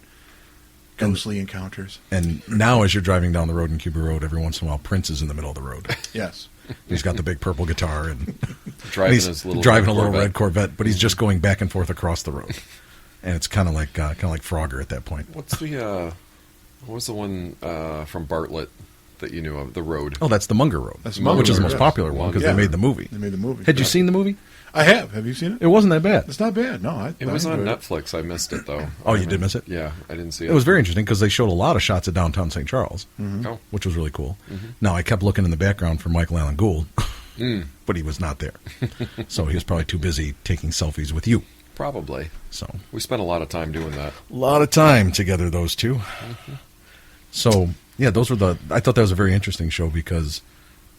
ghostly encounters. And now as you're driving down the road in Cuba Road, every once in a while Prince is in the middle of the road. Yes. He's got the big purple guitar and Driving he's his little driving red a little Corvette. red Corvette, but he's just going back and forth across the road. And it's kind of like Frogger at that point. What's the what was the one from Bartlett that you knew of? The Road. Oh, that's the Munger Road, That's Munger which is the Road, most yes. popular one because Yeah. they made the movie. They made the movie. Had you seen the movie? I have. Have you seen it? It wasn't that bad. It's not bad. No, It was on enjoyed it. Netflix. I missed it though. Oh, you did miss it? Yeah, I didn't see it. It was very interesting because they showed a lot of shots of downtown St. Charles, Oh, which was really cool. Now, I kept looking in the background for Michael Allen Gould, but he was not there. So he was probably too busy taking selfies with you. probably. So We spent a lot of time doing that. a lot of time together, those two. So, yeah, those were I thought that was a very interesting show because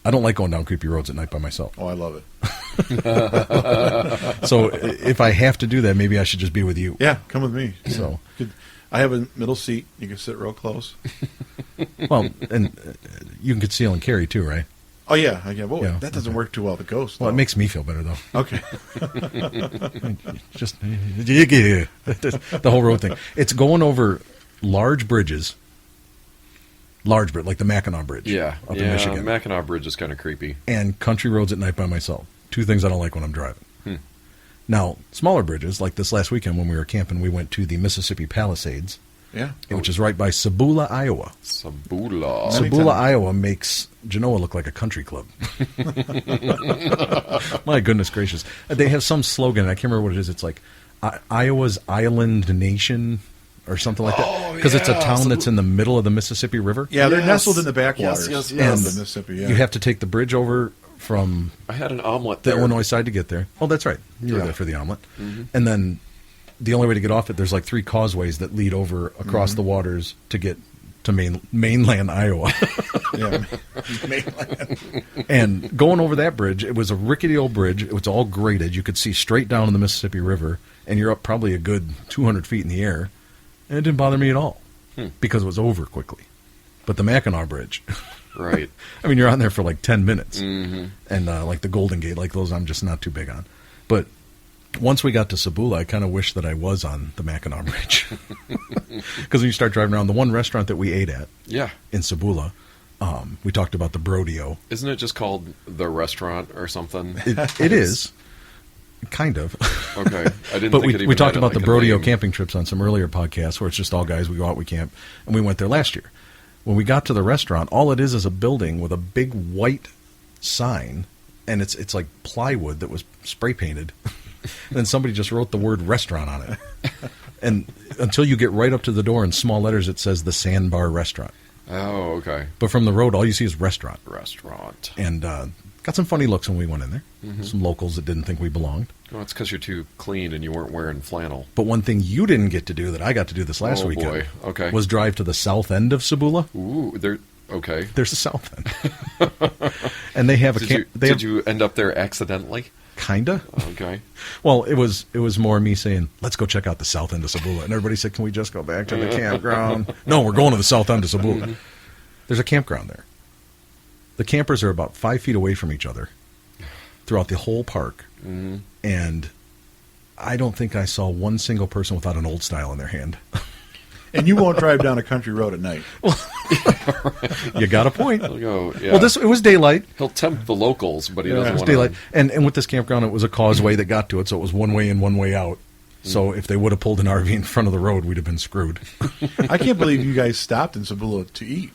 I don't like going down creepy roads at night by myself. Oh, I love it. So if I have to do that, maybe I should just be with you. Yeah, come with me. So, I have a middle seat. You can sit real close. well, and you can conceal and carry too, right? Oh, yeah. Well, Yeah, that doesn't work too well with the ghost. Well, it though. makes me feel better, though. Okay. Just the whole road thing. It's going over large bridges, like the Mackinac Bridge, Yeah, up yeah. in Michigan, Mackinac Bridge is kind of creepy. and country roads at night by myself. Two things I don't like when I'm driving. Now, smaller bridges, like this last weekend when we were camping, we went to the Mississippi Palisades, Yeah. which is right by Sabula, Iowa. Sabula. Many Sabula, times. Iowa makes Genoa look like a country club. My goodness gracious. They have some slogan, I can't remember what it is. It's like Iowa's Island Nation or something like that. Because it's a town that's in the middle of the Mississippi River. Yeah, they're Yes. nestled in the backwaters Yes, of yes. the Mississippi. Yeah. You have to take the bridge over from I had an omelet the there. Illinois side to get there. Oh, that's right. You were Yeah. there for the omelet. And then the only way to get off it, there's like 3 causeways that lead over across the waters to get to mainland Iowa. Yeah, mainland. And going over that bridge, it was a rickety old bridge. It was all graded. You could see straight down in the Mississippi River, and you're up probably a good 200 feet in the air. And it didn't bother me at all because it was over quickly. But the Mackinac Bridge, Right. I mean, you're on there for like 10 minutes. Mm-hmm. And like the Golden Gate, like those I'm just not too big on. But once we got to Sabula, I kind of wish that I was on the Mackinac Bridge. Because when you start driving around, the one restaurant that we ate at Yeah. in Sabula, we talked about the Brodeo. Isn't it just called the restaurant or something? It is. Kind of. Okay. I didn't But think it even we talked had, about like, the a Brodeo name. camping trips on some earlier podcasts where it's just all guys, we go out, we camp, and we went there last year. When we got to the restaurant, all it is a building with a big white sign, and it's like plywood that was spray painted. And then somebody just wrote the word restaurant on it. And until you get right up to the door in small letters, it says the Sandbar Restaurant. Oh, okay. But from the road, all you see is restaurant. Restaurant. And got some funny looks when we went in there. Some locals that didn't think we belonged. Well, it's because you're too clean and you weren't wearing flannel. But one thing you didn't get to do that I got to do this last Oh, weekend boy. Okay. was drive to the south end of Sabula. Ooh, there. Okay. There's a south end. And they have a camp. Did you end up there accidentally? Kinda. Okay. Well, it was more me saying, let's go check out the south end of Sabula. And everybody said, can we just go back to the campground? No, we're going to the south end of Sabula. There's a campground there. The campers are about 5 feet away from each other throughout the whole park. Mm-hmm. And I don't think I saw one single person without an old style in their hand. And you won't drive down a country road at night. You got a point. I'll go, yeah. Well, it was daylight. He'll tempt the locals, but he Yeah. doesn't It was want daylight. to. And with this campground, it was a causeway that got to it, so it was one way in, one way out. So if they would have pulled an RV in front of the road, we'd have been screwed. I can't believe you guys stopped in Sabula to eat.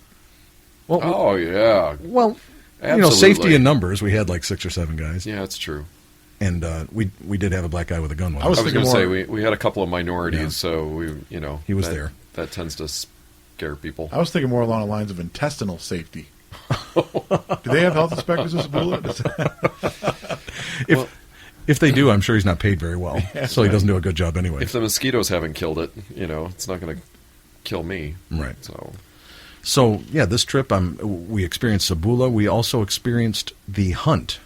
Well, Oh, yeah. well, Absolutely. safety in numbers. We had like 6 or 7 guys, Yeah, it's true. and we did have a black guy with a gun. With I us. was I was thinking going to more- say, we had a couple of minorities, Yeah. so we, He was that, there. That tends to scare people. I was thinking more along the lines of intestinal safety. Do they have health inspectors in Sabula? If they do, I'm sure he's not paid very well, so he doesn't do a good job anyway. If the mosquitoes haven't killed it, it's not going to kill me. Right. So, Yeah, this trip we experienced Sabula. We also experienced the hunt.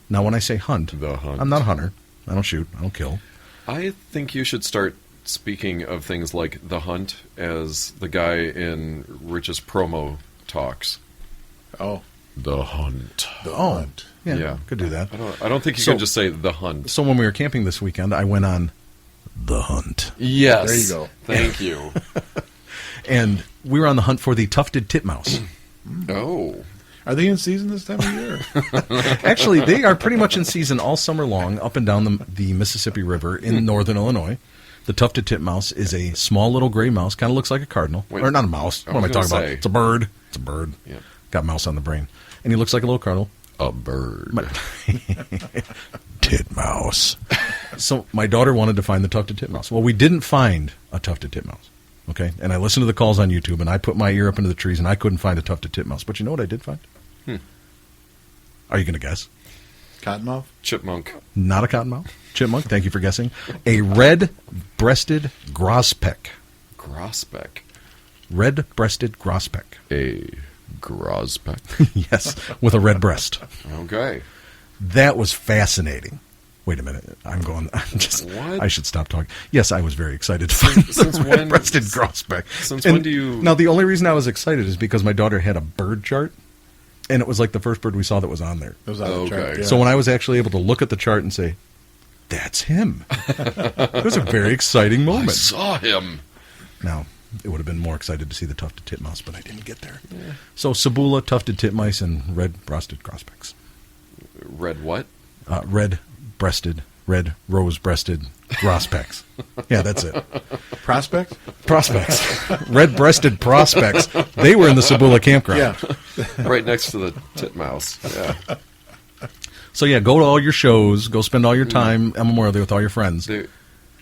Now, when I say hunt, The hunt. I'm not a hunter. I don't shoot. I don't kill. I think you should start speaking of things like the hunt as the guy in Rich's promo talks. Oh, The hunt. the Oh. hunt. Yeah, could do that. I don't think you So- can just say the hunt. So when we were camping this weekend, I went on the hunt. Yes. There you go. Thank you. And we were on the hunt for the tufted titmouse. Oh. Are they in season this time of year? Actually, they are pretty much in season all summer long up and down the Mississippi River in northern Illinois. The tufted titmouse is a small little gray mouse, kind of looks like a cardinal. Wait. Or not a mouse. I What am I was gonna talking about? say. It's a bird. It's a bird. Yeah. Got mouse on the brain. And he looks like a little cardinal. A bird. Titmouse. So my daughter wanted to find the tufted titmouse. Well, we didn't find a tufted titmouse. Okay? And I listened to the calls on YouTube, and I put my ear up into the trees, and I couldn't find a tufted titmouse. But you know what I did find? Are you going to guess? Cottonmouth? Chipmunk. Not a cottonmouth. Chipmunk, thank you for guessing. A red-breasted grosbeck. Grosbeck. Red-breasted grosbeck. A grosbeck. Yes, with a red breast. Okay. That was fascinating. Wait a minute. What? I should stop talking. Yes, I was very excited to find Since the when- red-breasted grosbeck. Since when do you... Now, the only reason I was excited is because my daughter had a bird chart, and it was like the first bird we saw that was on there. It was on the Okay. chart, yeah. So when I was actually able to look at the chart and say, that's him. It was a very exciting I moment. saw him. Now, it would have been more excited to see the tufted titmouse, but I didn't get there. Yeah. So Sabula, tufted titmice, and red-breasted grosbecks. Red what? Red-breasted, red rose-breasted grosbecks. Yeah, that's it. Prospect? Prospects. Red-breasted prospects. They were in the Sabula campground. Yeah. Right next to the titmouse. Yeah. So yeah, go to all your shows. Go spend all your time on Memorial Day with all your friends.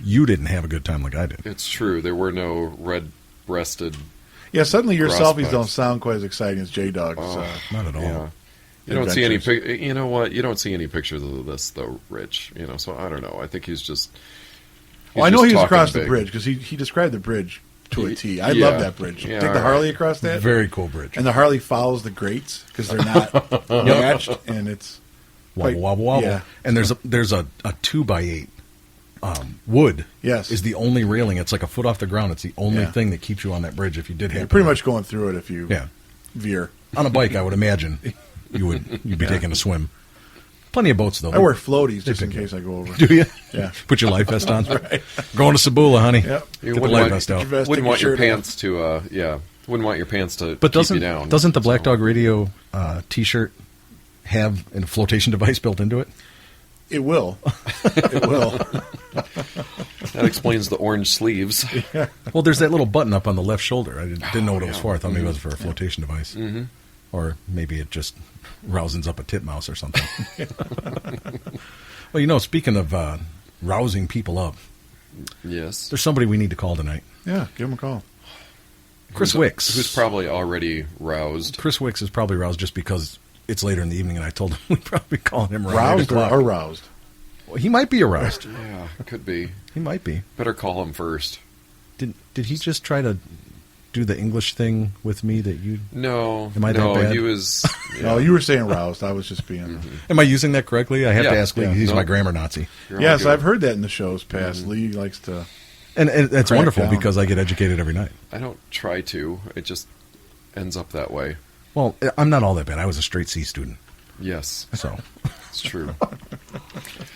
You didn't have a good time like I did. It's true. There were no red-breasted... Yeah, suddenly your Prospects. selfies don't sound quite as exciting as J-Dog's. Not at all. Yeah. You don't see any. Adventures. You know what? You don't see any pictures of this though, Rich. So I don't know. I think he's just. Well, I know just he was talking across the big. bridge because he described the bridge to a T. I Yeah. love that bridge. Yeah, Take all the right. Harley across that, Very cool bridge. and the Harley follows the grates because they're not matched, and it's Wobble, quite- wobble, wobble. yeah. And there's a 2x8 wood. Yes. Is the only railing. It's like a foot off the ground. It's the only Yeah. thing that keeps you on that bridge if you did You're have pretty much going through it if you Yeah. veer. On a bike, I would imagine you'd be taking a swim. Plenty of boats though. I wear floaties just They in pick case I go over. Do you? Yeah. Put your life vest on. Going to Sabula, honey. Yep. You Get the wouldn't life want- vest out. Get your vest, Wouldn't take want your shirt off. pants to, wouldn't want your pants to But keep you down. doesn't the Black So, Dog Radio T-shirt have a flotation device built into it? It will. It will. That explains the orange sleeves. Well, there's that little button up on the left shoulder. I didn't know what it was for. I thought maybe it was for a flotation device. Mm-hmm. Or maybe it just rousens up a titmouse or something. Well, speaking of rousing people up, Yes. there's somebody we need to call tonight. Yeah, give him a call. Chris Wicks. Who's probably already roused. Chris Wicks is probably roused just because it's later in the evening, and I told him we'd probably be calling him around 8 Roused or o'clock. aroused? Well, he might be aroused. Yeah, could be. He might be. Better call him first. Did he just try to do the English thing with me that you... No. Am I that no, bad? he was. No, you were saying roused. I was just being. Mm-hmm. Am I using that correctly? I have to Yeah, ask Lee. yeah. He's No. my grammar Nazi. You're all Yes, good. I've heard that in the shows past. Lee likes to. And it's Crack wonderful down. because I get educated every night. I don't try to. It just ends up that way. Well, I'm not all that bad. I was a straight C student. Yes, So, it's true.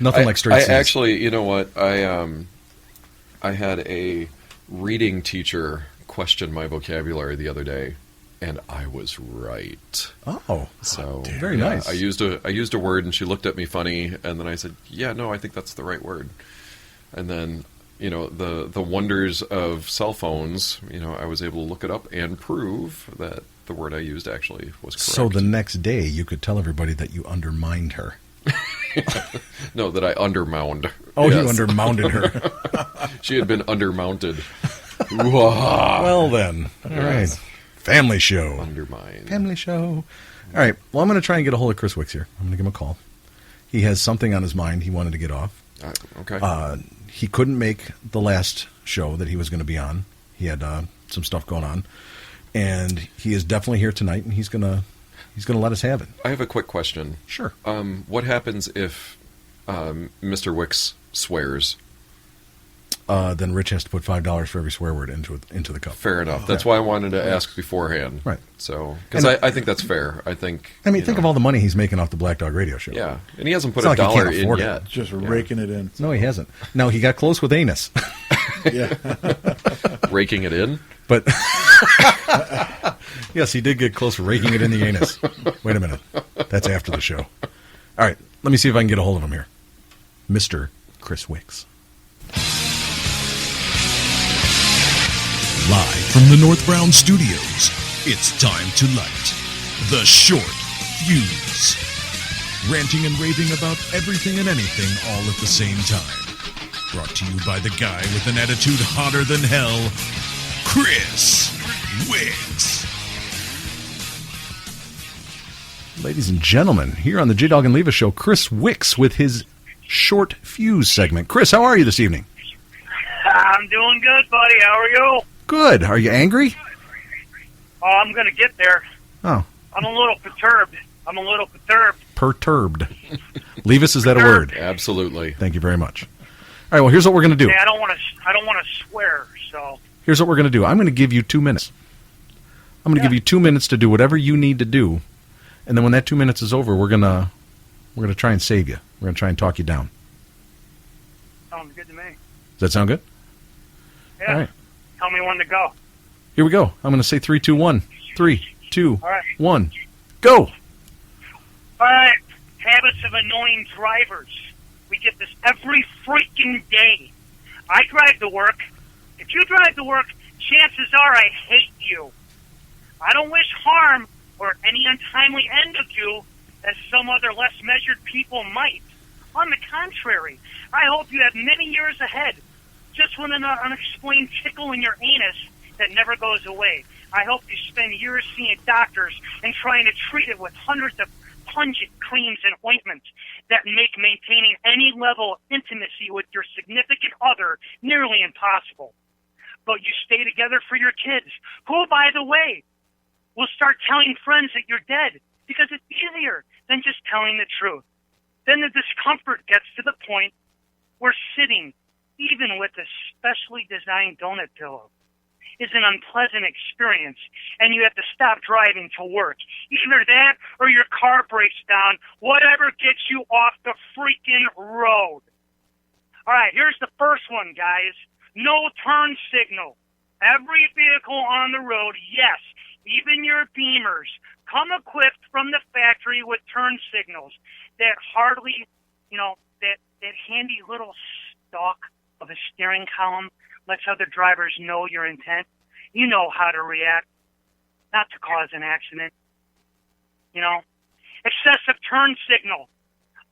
nothing like straight I C's. actually, you know what? I had a reading teacher question my vocabulary the other day, and I was right. Oh, So very nice. I used a word, and she looked at me funny, and then I said, "Yeah, no, I think that's the right word." And then, the wonders of cell phones. I was able to look it up and prove that the word I used actually was correct. So the next day, you could tell everybody that you undermined her. No, that I undermound. Oh, Yes. you undermounted her. She had been undermounted. Wah. Well, then. All right. Family show. Undermined. Family show. All right. Well, I'm going to try and get a hold of Chris Wicks here. I'm going to give him a call. He has something on his mind he wanted to get off. Okay. He couldn't make the last show that he was going to be on. He had some stuff going on. And he is definitely here tonight, and he's going to let us have it. I have a quick question. Sure. What happens if Mr. Wicks swears? Then Rich has to put $5 for every swear word into the cup. Fair enough. That's why I wanted to ask beforehand. Right. So, because And- I think that's fair. I think. Think of all the money he's making off the Black Dog Radio show. Yeah, and he hasn't put It's a not like he dollar can't in afford it. yet. Just raking it in. No, he hasn't. No, he got close with anus. Yeah. Raking it in. But yes, he did get close to raking it in the anus. Wait a minute. That's after the show. All right, let me see if I can get a hold of him here. Mr. Chris Wicks. Live from the North Brown Studios, it's time to light the Short Fuse. Ranting and raving about everything and anything all at the same time. Brought to you by the guy with an attitude hotter than hell, Chris Wicks. Ladies and gentlemen, here on the J-Dog and Leva Show, Chris Wicks with his Short Fuse segment. Chris, how are you this evening? I'm doing good, buddy. How are you? Good. Are you angry? Oh, I'm going to get there. Oh, I'm a little perturbed. perturbed. Levis, is that a word? Absolutely. Thank you very much. All right, well, here's what we're going to do. Hey, I don't want to swear, so Here's what we're going to do. I'm going to give you 2 minutes. I'm going to give you 2 minutes to do whatever you need to do, and then when that 2 minutes is over, we're going to try and save you. We're going to try and talk you down. sounds good to me. Does that sound good? Yeah. All right. Tell me when to go. Here we go. I'm going to say 3, 2, 1. 3, 2, All right. 1. Go. All right. Habits of annoying drivers. We get this every freaking day. I drive to work. If you drive to work, chances are I hate you. I don't wish harm or any untimely end of you as some other less measured people might. On the contrary, I hope you have many years ahead, just with an unexplained tickle in your anus that never goes away. I hope you spend years seeing doctors and trying to treat it with hundreds of pungent creams and ointments that make maintaining any level of intimacy with your significant other nearly impossible. But you stay together for your kids, who, by the way, will start telling friends that you're dead because it's easier than just telling the truth. Then the discomfort gets to the point where sitting, even with a specially designed donut pillow, is an unpleasant experience, and you have to stop driving to work. Either that or your car breaks down, whatever gets you off the freaking road. All right, here's the first one, guys. No turn signal. Every vehicle on the road, yes, even your Beamers, come equipped from the factory with turn signals. That hardly, that handy little stalk of a steering column lets other drivers know your intent. You know how to react, not to cause an accident. Excessive turn signal.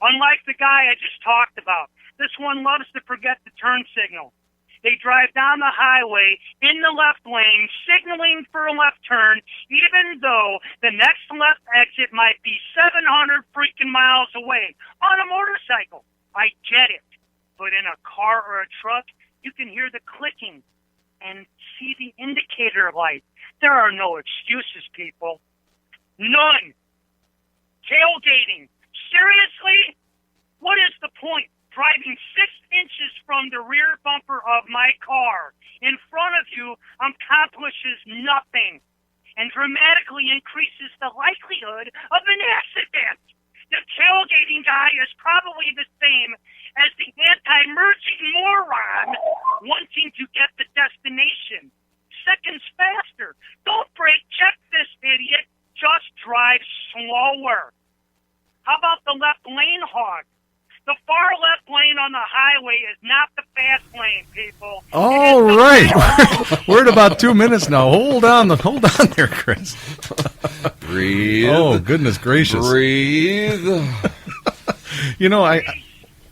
Unlike the guy I just talked about, this one loves to forget the turn signal. They drive down the highway in the left lane, signaling for a left turn, even though the next left exit might be 700 freaking miles away on a motorcycle. I get it. But in a car or a truck, you can hear the clicking and see the indicator light. There are no excuses, people. None. Tailgating. Seriously? What is the point? Driving 6 inches from the rear bumper of my car in front of you accomplishes nothing and dramatically increases the likelihood of an accident. The tailgating guy is probably the same as the anti-merging moron wanting to get the destination seconds faster. Don't brake check this idiot. Just drive slower. How about the left lane hog? The far left lane on the highway is not the fast lane, people. All right. We're at about 2 minutes now. Hold on there, Chris. Breathe. Oh, goodness gracious. Breathe.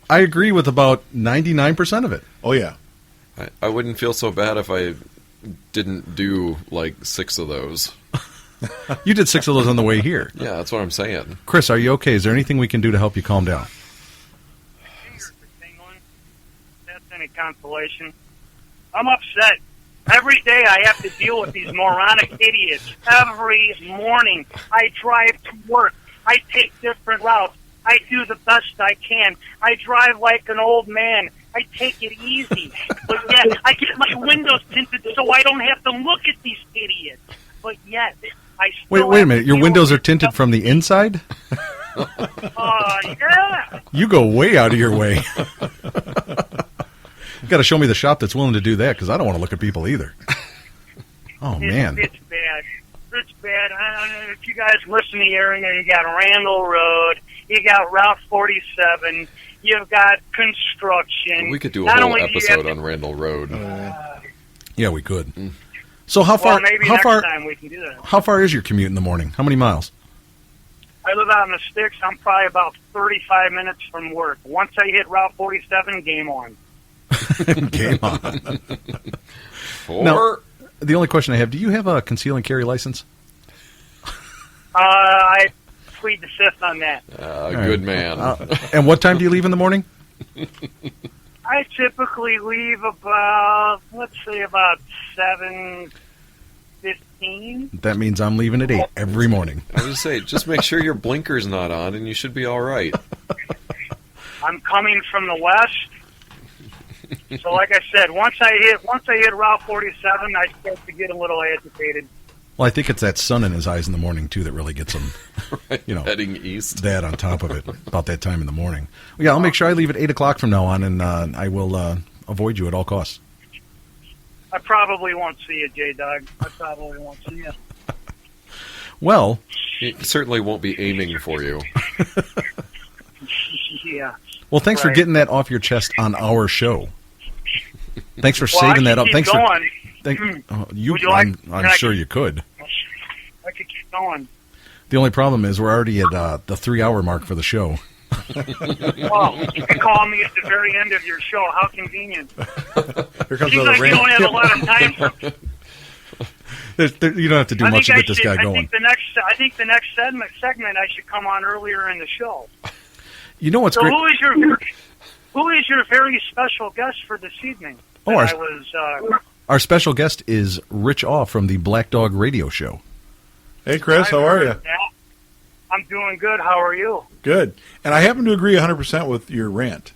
I agree with about 99% of it. Oh, yeah. I wouldn't feel so bad if I didn't do like 6 of those. You did 6 of those on the way here. Yeah, that's what I'm saying. Chris, are you okay? Is there anything we can do to help you calm down? That's any consolation. I'm upset. Every day I have to deal with these moronic idiots. Every morning I drive to work. I take different routes. I do the best I can. I drive like an old man. I take it easy. But yet I get my windows tinted so I don't have to look at these idiots. But yet I still Wait a minute. Your windows are tinted from the inside? Yeah. You go way out of your way. You got to show me the shop that's willing to do that because I don't want to look at people either. Oh, man. It's bad. It's bad. I don't know if you guys listen to the area. You got Randall Road. You got Route 47. You've got construction. We could do a whole episode on Randall Road. Yeah, we could. So how far? Well, maybe how next far? time we can do that. How far is your commute in the morning? How many miles? I live out in the sticks. I'm probably about 35 minutes from work. Once I hit Route 47, game on. Game on. Or Now, the only question I have: do you have a conceal and carry license? I plead the fifth on that. good man. And what time do you leave in the morning? I typically leave about, let's say, about 7:15. That means I'm leaving at 8 every morning. I was going to say, just make sure your blinker's not on, and you should be all right. I'm coming from the west. So, like I said, once I hit Route 47, I start to get a little agitated. Well, I think it's that sun in his eyes in the morning too that really gets him. Right, heading east. That on top of it, about that time in the morning. Well, yeah, I'll make sure I leave at 8 o'clock from now on, and I will avoid you at all costs. I probably won't see you, J-Dog. I probably won't see you. Well, He certainly won't be aiming for you. Yeah. Well, thanks for getting that off your chest on our show. Thanks for saving that up. Thanks going. for. Would you like- I'm sure you could. I could keep going. The only problem is we're already at the 3-hour mark for the show. Well, you can call me at the very end of your show. How convenient. Here comes Seems another like you don't have a lot of time for You don't have to do much to get this guy I going. think the next segment I should come on earlier in the show. You know what's So great? who is your Who is your very special guest for this evening? Oh, our special guest is Rich Awe from the Black Dog Radio Show. Hey, Chris, how are you? I'm doing good. How are you? Good. And I happen to agree 100% with your rant.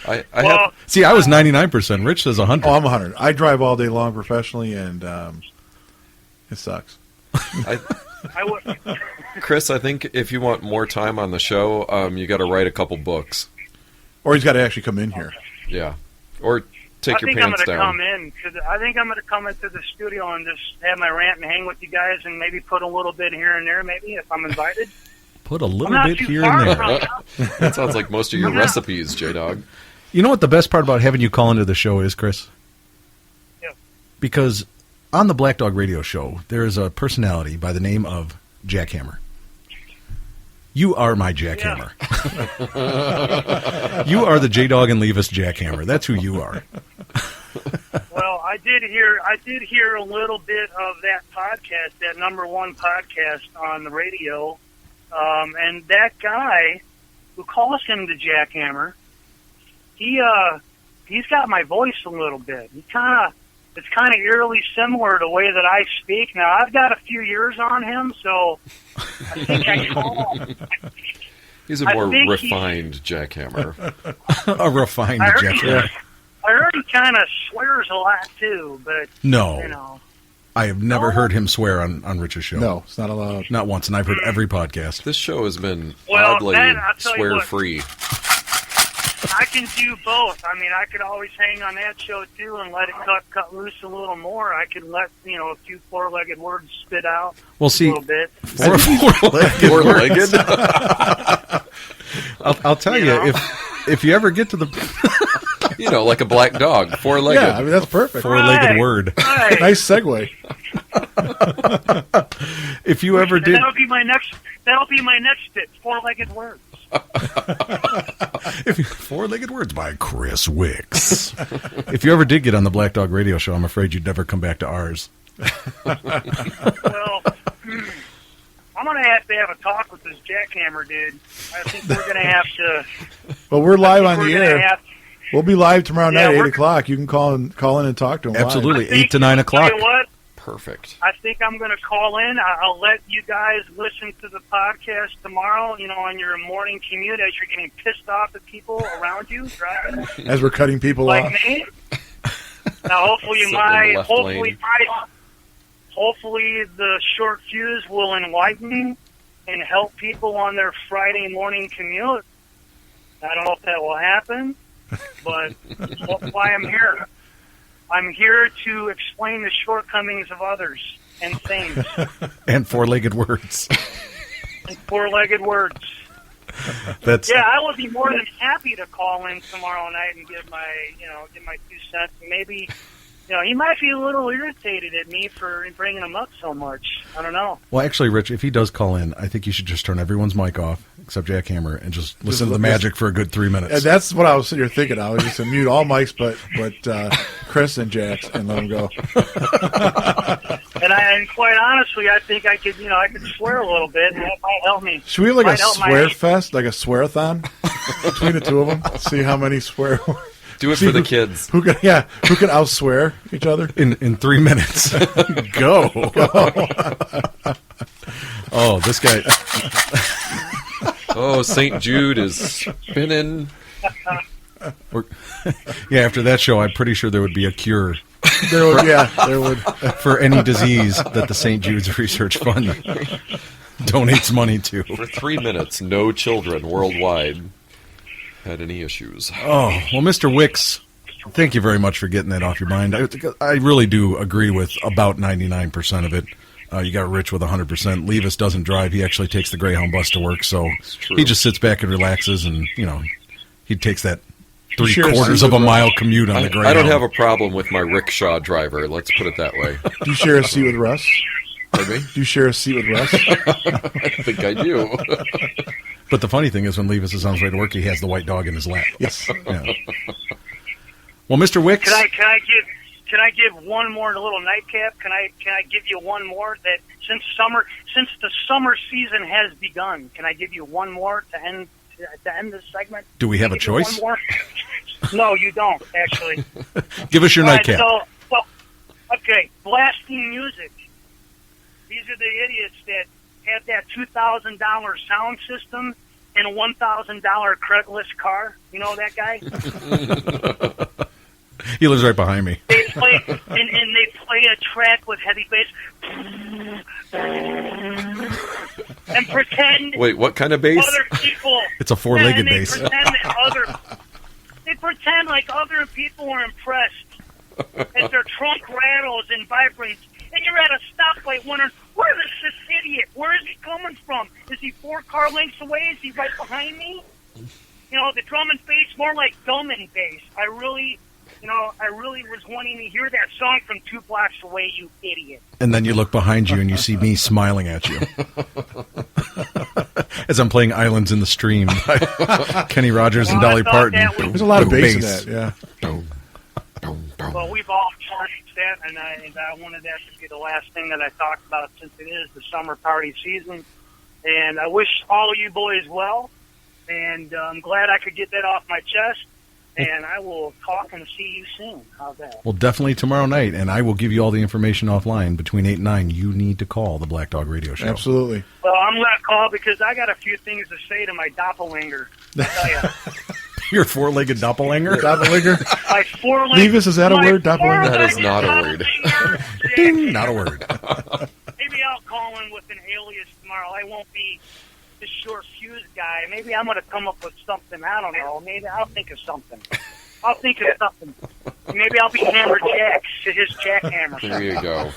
I was 99%. Rich says 100. Oh, I'm 100. I drive all day long professionally, and it sucks. Chris, I think if you want more time on the show, you got to write a couple books. Or he's got to actually come in here. Yeah. Or take your pants down. I think I'm going to come into the studio and just have my rant and hang with you guys and maybe put a little bit here and there, maybe, if I'm invited. Put a little bit here and there. That sounds like most of your recipes, J-Dog. You know what the best part about having you call into the show is, Chris? Yeah. Because on the Black Dog Radio Show, there is a personality by the name of Jackhammer. You are my Jackhammer. Yeah. You are the J-Dog and Levis Jackhammer. That's who you are. Well, I did hear a little bit of that podcast, that #1 podcast on the radio, and that guy who calls him the Jackhammer, he's got my voice a little bit. It's kind of eerily similar to the way that I speak. Now, I've got a few years on him, so I think I call him. He's a more refined jackhammer. A refined jackhammer. I heard he kind of swears a lot, too, but, no. You know. I have never heard him swear on Rich's show. No, it's not allowed. Not once, and I've heard every podcast. This show has been oddly swear-free. I can do both. I mean, I could always hang on that show, too, and let it cut loose a little more. I could let, a few four-legged words spit out a little bit. Four-legged? I'll tell you, if you ever get to the... like a black dog, four-legged. Yeah, I mean, that's perfect. Four-legged word. Right. Nice segue. If you ever did... That'll be my next bit, four-legged words. Four-legged words by Chris Wicks. If you ever did get on the Black Dog Radio Show, I'm afraid you'd never come back to ours. Well, I'm going to have a talk with this jackhammer dude. I think we're going to have to... Well, we're live on the air. We'll be live tomorrow night at 8 o'clock. You can call in and talk to him. Absolutely, live. 8 to 9 o'clock. You know what? Perfect. I think I'm going to call in. I'll let you guys listen to the podcast tomorrow, on your morning commute as you're getting pissed off at people around you driving. As we're cutting people like off. Me. Now, hopefully the short fuse will enlighten and help people on their Friday morning commute. I don't know if that will happen, but that's why I'm here. I'm here to explain the shortcomings of others and things. And four-legged words. And four-legged words. I would be more than happy to call in tomorrow night and give my 2 cents. Maybe, he might be a little irritated at me for bringing him up so much. I don't know. Well, actually, Rich, if he does call in, I think you should just turn everyone's mic off except Jackhammer and just listen to the magic for a good 3 minutes. And that's what I was sitting here thinking. I was just going to mute all mics but Chris and Jax and let them go. And quite honestly, I think I could swear a little bit, and that might help me. Should we have like a swear fest, like a swear-a-thon between the two of them? See how many swear. Do it for the kids. Who can outswear each other in 3 minutes? Go. Oh, this guy. Oh, St. Jude is spinning. After that show, I'm pretty sure there would be a cure. There would. For any disease that the St. Jude's Research Fund donates money to. For 3 minutes, no children worldwide had any issues. Oh, well, Mr. Wicks, thank you very much for getting that off your mind. I really do agree with about 99% of it. You got Rich with 100%. Levis doesn't drive. He actually takes the Greyhound bus to work, so he just sits back and relaxes, and, he takes that 3/4 of a mile commute on the Greyhound. I don't have a problem with my rickshaw driver. Let's put it that way. Do you share a seat with Russ? Pardon me? Do you share a seat with Russ? I think I do. But the funny thing is, when Levis is on his way to work, he has the white dog in his lap. Yes. Yeah. Well, Mr. Wicks, Can I give one more little nightcap? Can I give you one more that since the summer season has begun? Can I give you one more to end at the end of the segment. Do we have a Maybe choice? one more? No, you don't, actually. Give us your All right, nightcap. Okay, blasting music. These are the idiots that have that $2,000 sound system and a $1,000 Craigslist car. You know that guy? He lives right behind me. They play and they play a track with heavy bass and pretend. Wait, what kind of bass? Other people. It's a four-legged and they bass. They pretend like other people are impressed as their trunk rattles and vibrates, and you're at a stoplight wondering, where is this idiot? Where is he coming from? Is he 4 car lengths away? Is he right behind me? You know, the drum and bass, more like drum and bass. I really was wanting to hear that song from 2 blocks away, you idiot. And then you look behind you and you see me smiling at you. As I'm playing Islands in the Stream by Kenny Rogers and Well, I Dolly thought Parton. that was- There's a lot of bass in Bass. that, yeah. Well, we've all experienced that, and I wanted that to be the last thing that I talked about since it is the summer party season. And I wish all of you boys well, and I'm glad I could get that off my chest. And I will talk and see you soon. How's that? Well, definitely tomorrow night, and I will give you all the information offline. Between 8 and 9, you need to call the Black Dog Radio Show. Absolutely. Well, I'm going to call because I got a few things to say to my doppelganger. I tell ya. Your four-legged doppelganger? Doppelganger? My four-legged... Leavis, is that a my word? Doppelganger? That is not a word. doppelganger. Ding, not a word. Maybe I'll call in with an alias tomorrow. I won't be the short fuse guy. Maybe I'm going to come up with something. I don't know. Maybe I'll think of something. Maybe I'll be Hammer Jack to his jackhammer. There you go.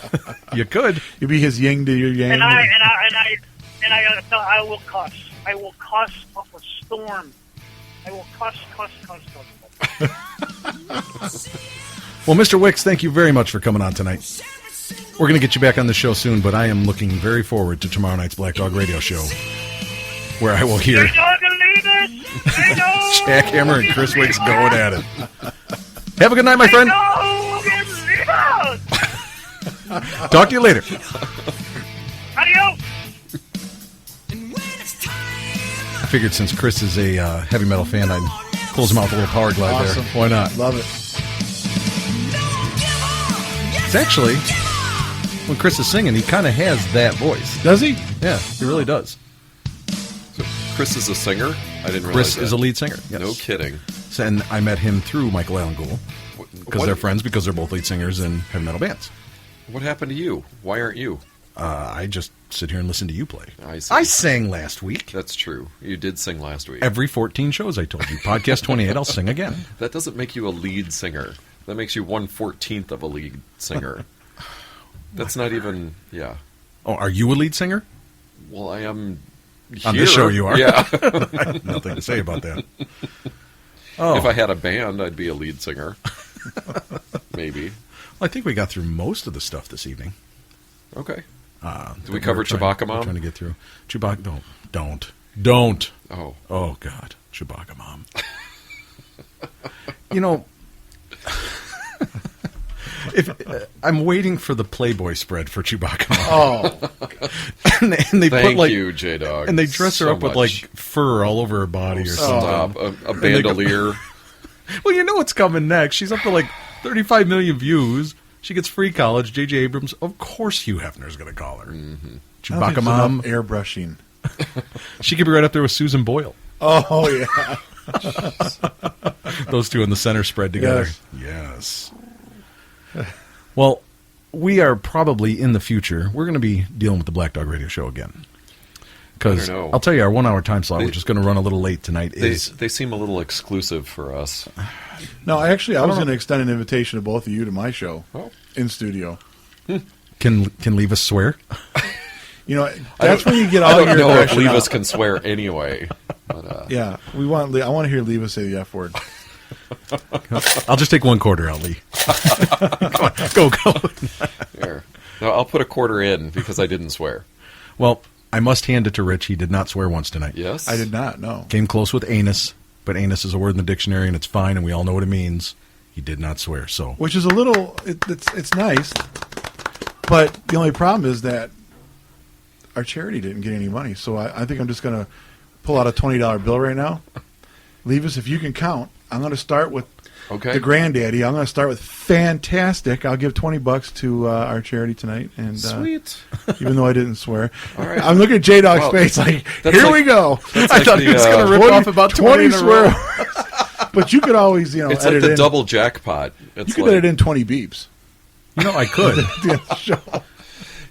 You could. You'd be his yin to your yang. And I will cuss. I will cuss up a storm. I will cuss. Well, Mr. Wicks, thank you very much for coming on tonight. We're going to get you back on the show soon, but I am looking very forward to tomorrow night's Black Dog Radio Show, where I will hear Jackhammer and Chris Wicks going at it. Have a good night, my friend. Talk to you later. Adios. I figured since Chris is a heavy metal fan, I'd close him out with a little power glide Awesome. there. Why not? Love it. It's actually, when Chris is singing, he kind of has that voice. Does he? Yeah, he really does. So Chris is a singer? I didn't realize Chris that. is a lead singer. Yes. No kidding. And I met him through Michael Allen Gould because What- they're friends, because they're both lead singers in heavy metal bands. What happened to you? Why aren't you? I just sit here and listen to you play. I see. I sang last week. That's true. You did sing last week. Every 14 shows, I told you. Podcast 28, I'll sing again. That doesn't make you a lead singer. That makes you 1/14 of a lead singer. That's not even, yeah. Oh, are you a lead singer? Well, I am On here. this show you are. Yeah. I have nothing to say about that. Oh, If I had a band, I'd be a lead singer. Maybe. I think we got through most of the stuff this evening. Okay. Did we cover Chewbacca Mom? Trying to get through. Chewbacca, don't. Oh. Oh, God. Chewbacca Mom. You know, I'm waiting for the Playboy spread for Chewbacca Mom. Oh, and they Thank put like, you, J-Dog. and they dress her so up with much. like fur all over her body or something. Stop. A bandolier. Well, you know what's coming next. She's up to like 35 million views. She gets free college. J.J. Abrams, of course Hugh Hefner's going to call her. I don't think Chewbacca there's Mom. enough airbrushing. She could be right up there with Susan Boyle. Oh, yeah. Those two in the center spread together. Yes. Well, we are probably in the future. We're going to be dealing with the Black Dog Radio Show again. Because I don't know. I'll tell you, our 1 hour time slot, which is going to run a little late tonight, They seem a little exclusive for us. No, actually, I was going to extend an invitation to both of you to my show Oh. in studio. Can Levis swear? You know, that's when you get I all don't your know if aggression Levis out. can swear anyway. But, Yeah, I want to hear Levis say the F word. I'll just take 1 quarter out, Lee. Go. here. No, I'll put a quarter in because I didn't swear. Well, I must hand it to Rich. He did not swear once tonight. Yes? I did not, no. Came close with anus, but anus is a word in the dictionary, and it's fine, and we all know what it means. He did not swear, so... Which is a little, it's nice, but the only problem is that our charity didn't get any money, so I think I'm just going to pull out a $20 bill right now. Levis, if you can count, I'm going to start with Okay. the granddaddy. I'm going to start with fantastic. I'll give $20 to our charity tonight. And Sweet. even though I didn't swear. All right. I'm looking at J-Dog's Well, face like, that's here like- we go. That's I like thought he was going to rip off about 20 in a row. swear. But you could always, It's edit like the in. double jackpot. It's You could like, edit in 20 beeps. You know, I could. at the end of the show.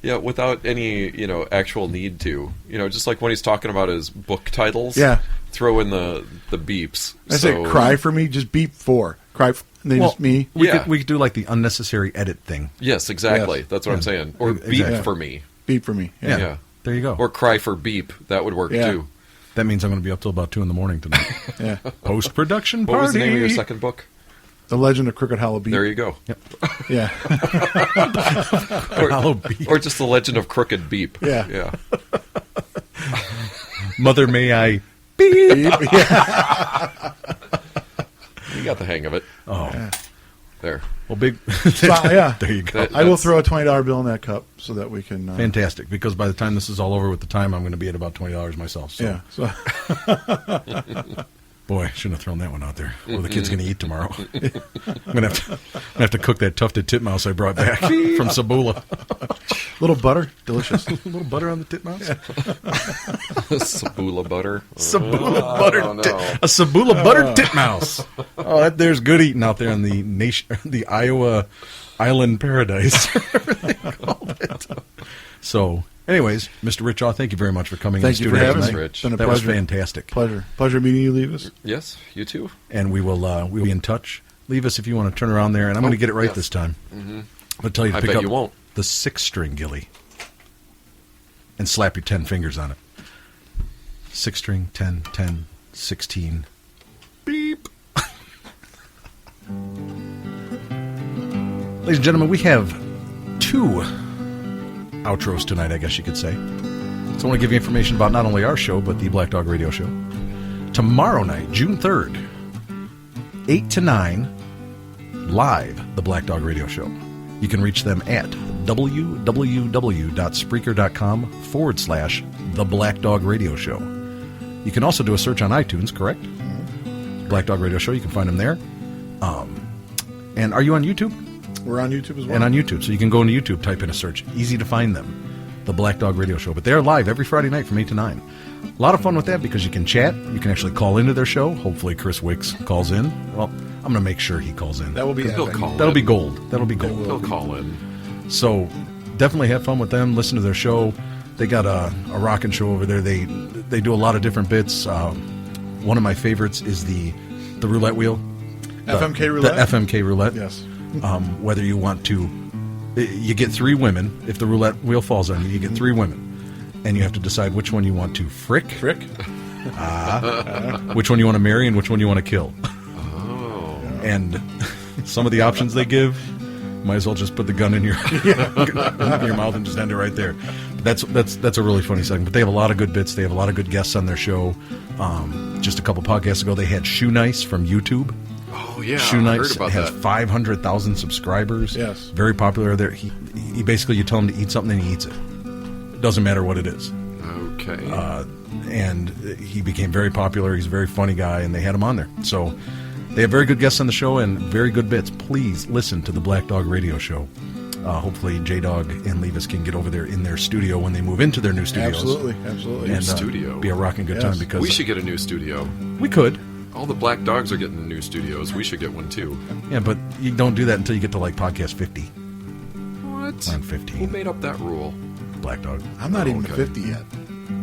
Yeah, without any, actual need to. Just like when he's talking about his book titles. Yeah. Throw in the beeps. I say cry for me, just beep 4. Cry and then just me. We Yeah. could do like the unnecessary edit thing. Yes, exactly. Yes. That's what I'm saying. Or Exactly. beep Yeah. for me. Beep for me. Yeah. Yeah. There you go. Or cry for beep. That would work Yeah. too. That means I'm going to be up till about 2 in the morning tonight. Yeah. Post-production What party. was the name of your second book? The Legend of Crooked Hollow Beep. There you go. Yeah. Hollow Beep. Or just the Legend of Crooked Beep. Yeah. Yeah. Mother, may I... Beep. Yeah. You got the hang of it. Oh. There. Well, big... Yeah. There you go. That- I will That's- throw a $20 bill in that cup so that we can. Fantastic, because by the time this is all over with the time, I'm going to be at about $20 myself. So. Yeah. So, Boy, I shouldn't have thrown that one out there. What are the kids going to eat tomorrow? I'm going to have to cook that tufted titmouse I brought back from Sabula. little butter, delicious. A little butter on the titmouse? Sabula butter. Sabula Oh, butter, no. a Sabula buttered titmouse. Oh, there's good eating out there in the Iowa Island Paradise. They called it. So, anyways, Mr. Richaw, thank you very much for coming Thank in you the for studio having Thanks, me. tonight. Rich. Been a That was pleasure. fantastic. Pleasure meeting you, Levis. Yes, you too. And we'll be in touch. Leave us if you want to turn around there, and I'm going to get it right yes. this time. I'm going to tell you to I pick bet up you won't. the 6-string gilly and slap your 10 fingers on it. 6-string, 10, 10, 16. Beep. Ladies and gentlemen, we have 2 outros tonight, I guess you could say. So I want to give you information about not only our show, but the Black Dog Radio Show. Tomorrow night, June 3rd, 8 to 9, live, the Black Dog Radio Show. You can reach them at www.spreaker.com/The Black Dog Radio Show. You can also do a search on iTunes, correct? Black Dog Radio Show, you can find them there. And are you on YouTube? We're on YouTube as well. And on YouTube, so you can go into YouTube, type in a search. Easy to find them, the Black Dog Radio Show. But they're live every Friday night from 8 to 9. A lot of fun with that because you can chat. You can actually call into their show. Hopefully Chris Wicks calls in. Well, I'm going to make sure he calls in. That will be He'll epic. call. That'll be gold. That'll be gold. He'll call in. So definitely have fun with them. Listen to their show. They got a rockin' show over there. They do a lot of different bits. One of my favorites is the roulette wheel. FMK roulette? The FMK roulette. Yes. Whether you want to, you get 3 women. If the roulette wheel falls on you, you get 3 women. And you have to decide which one you want to frick, which one you want to marry, and which one you want to kill. Oh. And some of the options they give, might as well just put the gun in your in your mouth and just end it right there. But that's a really funny segment. But they have a lot of good bits. They have a lot of good guests on their show. Just a couple podcasts ago, they had Shoe Nice from YouTube. Oh, yeah. Shoe I Nice heard about has that. 500,000 subscribers. Yes. Very popular there. He basically, you tell him to eat something and he eats it. Doesn't matter what it is. Okay. And he became very popular. He's a very funny guy, and they had him on there. So they have very good guests on the show and very good bits. Please listen to the Black Dog Radio Show. Hopefully J-Dog and Levis can get over there in their studio when they move into their new studios. Absolutely. Absolutely. And Studio. be a rocking good Yes. time because we should get a new studio. we could. All the black dogs are getting new studios. We should get one too. Yeah, but you don't do that until you get to like podcast 50. What? On Who 15. made up that rule? Black Dog. I'm not even okay. 50 yet.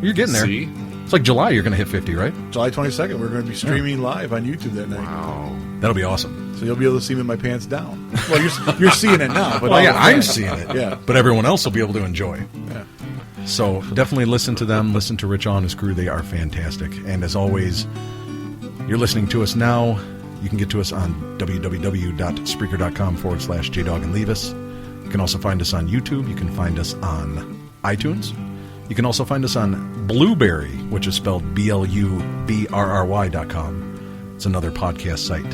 You're getting there. See? It's like July, you're going to hit 50, right? July 22nd, we're going to be streaming live on YouTube that night. Wow. That'll be awesome. So you'll be able to see me with my pants down. Well, you're seeing it now. But Well, yeah, all- I'm seeing it. Yeah. But everyone else will be able to enjoy. Yeah. So definitely listen to them. Listen to Rich and his crew. They are fantastic. And as always, you're listening to us now. You can get to us on www.spreaker.com/JDog and Levis. You can also find us on YouTube. You can find us on iTunes. You can also find us on Blueberry, which is spelled BLUBRRY.com. It's another podcast site.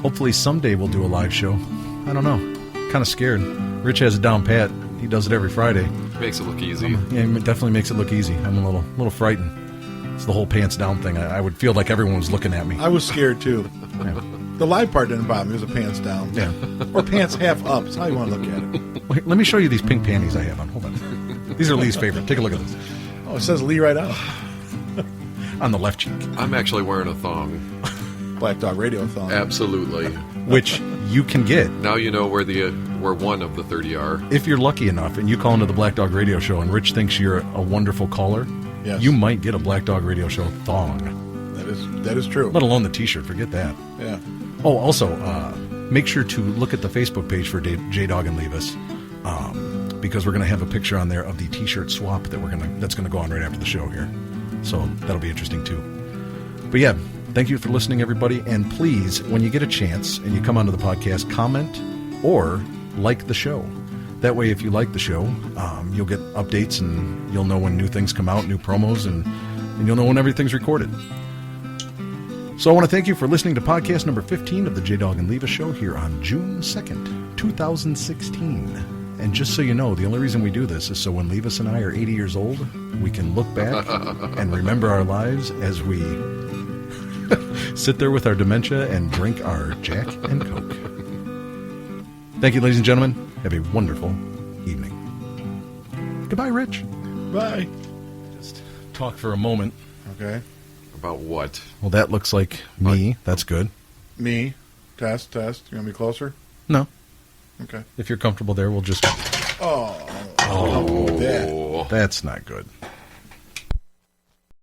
Hopefully someday we'll do a live show. I don't know. Kind of scared. Rich has it down pat. He does it every Friday. Makes it look easy. Yeah, it definitely makes it look easy. I'm a little frightened. It's the whole pants down thing. I would feel like everyone was looking at me. I was scared too. Yeah. The live part didn't bother me. It was a pants down. Yeah. Or pants half up. That's how you want to look at it. Wait, let me show you these pink panties I have on. Hold on. These are Lee's favorite. Take a look at this. Oh, it says Lee right out. On the left cheek. I'm actually wearing a thong. Black Dog Radio thong. Absolutely. Which you can get Now you know where one of the 30 are. if you're lucky enough and you call into the Black Dog Radio Show and Rich thinks you're a wonderful caller. Yes. You might get a Black Dog Radio Show thong. That is true. Let alone the T-shirt. Forget that. Yeah. Oh, also, make sure to look at the Facebook page for J-Dog and Levis, because we're going to have a picture on there of the T-shirt swap that's going to go on right after the show here. So that'll be interesting too. But yeah, thank you for listening, everybody. And please, when you get a chance and you come onto the podcast, comment or like the show. That way, if you like the show, you'll get updates and you'll know when new things come out, new promos, and you'll know when everything's recorded. So I want to thank you for listening to podcast number 15 of the J-Dog and Levis Show here on June 2nd, 2016. And just so you know, the only reason we do this is so when Levis and I are 80 years old, we can look back and remember our lives as we sit there with our dementia and drink our Jack and Coke. Thank you, ladies and gentlemen. Have a wonderful evening. Goodbye, Rich. Bye. Just talk for a moment. Okay. About what? Well, that looks like me. That's good. Me. Test. You want to be closer? No. Okay. If you're comfortable there, we'll just... Oh. Oh. That. That's not good.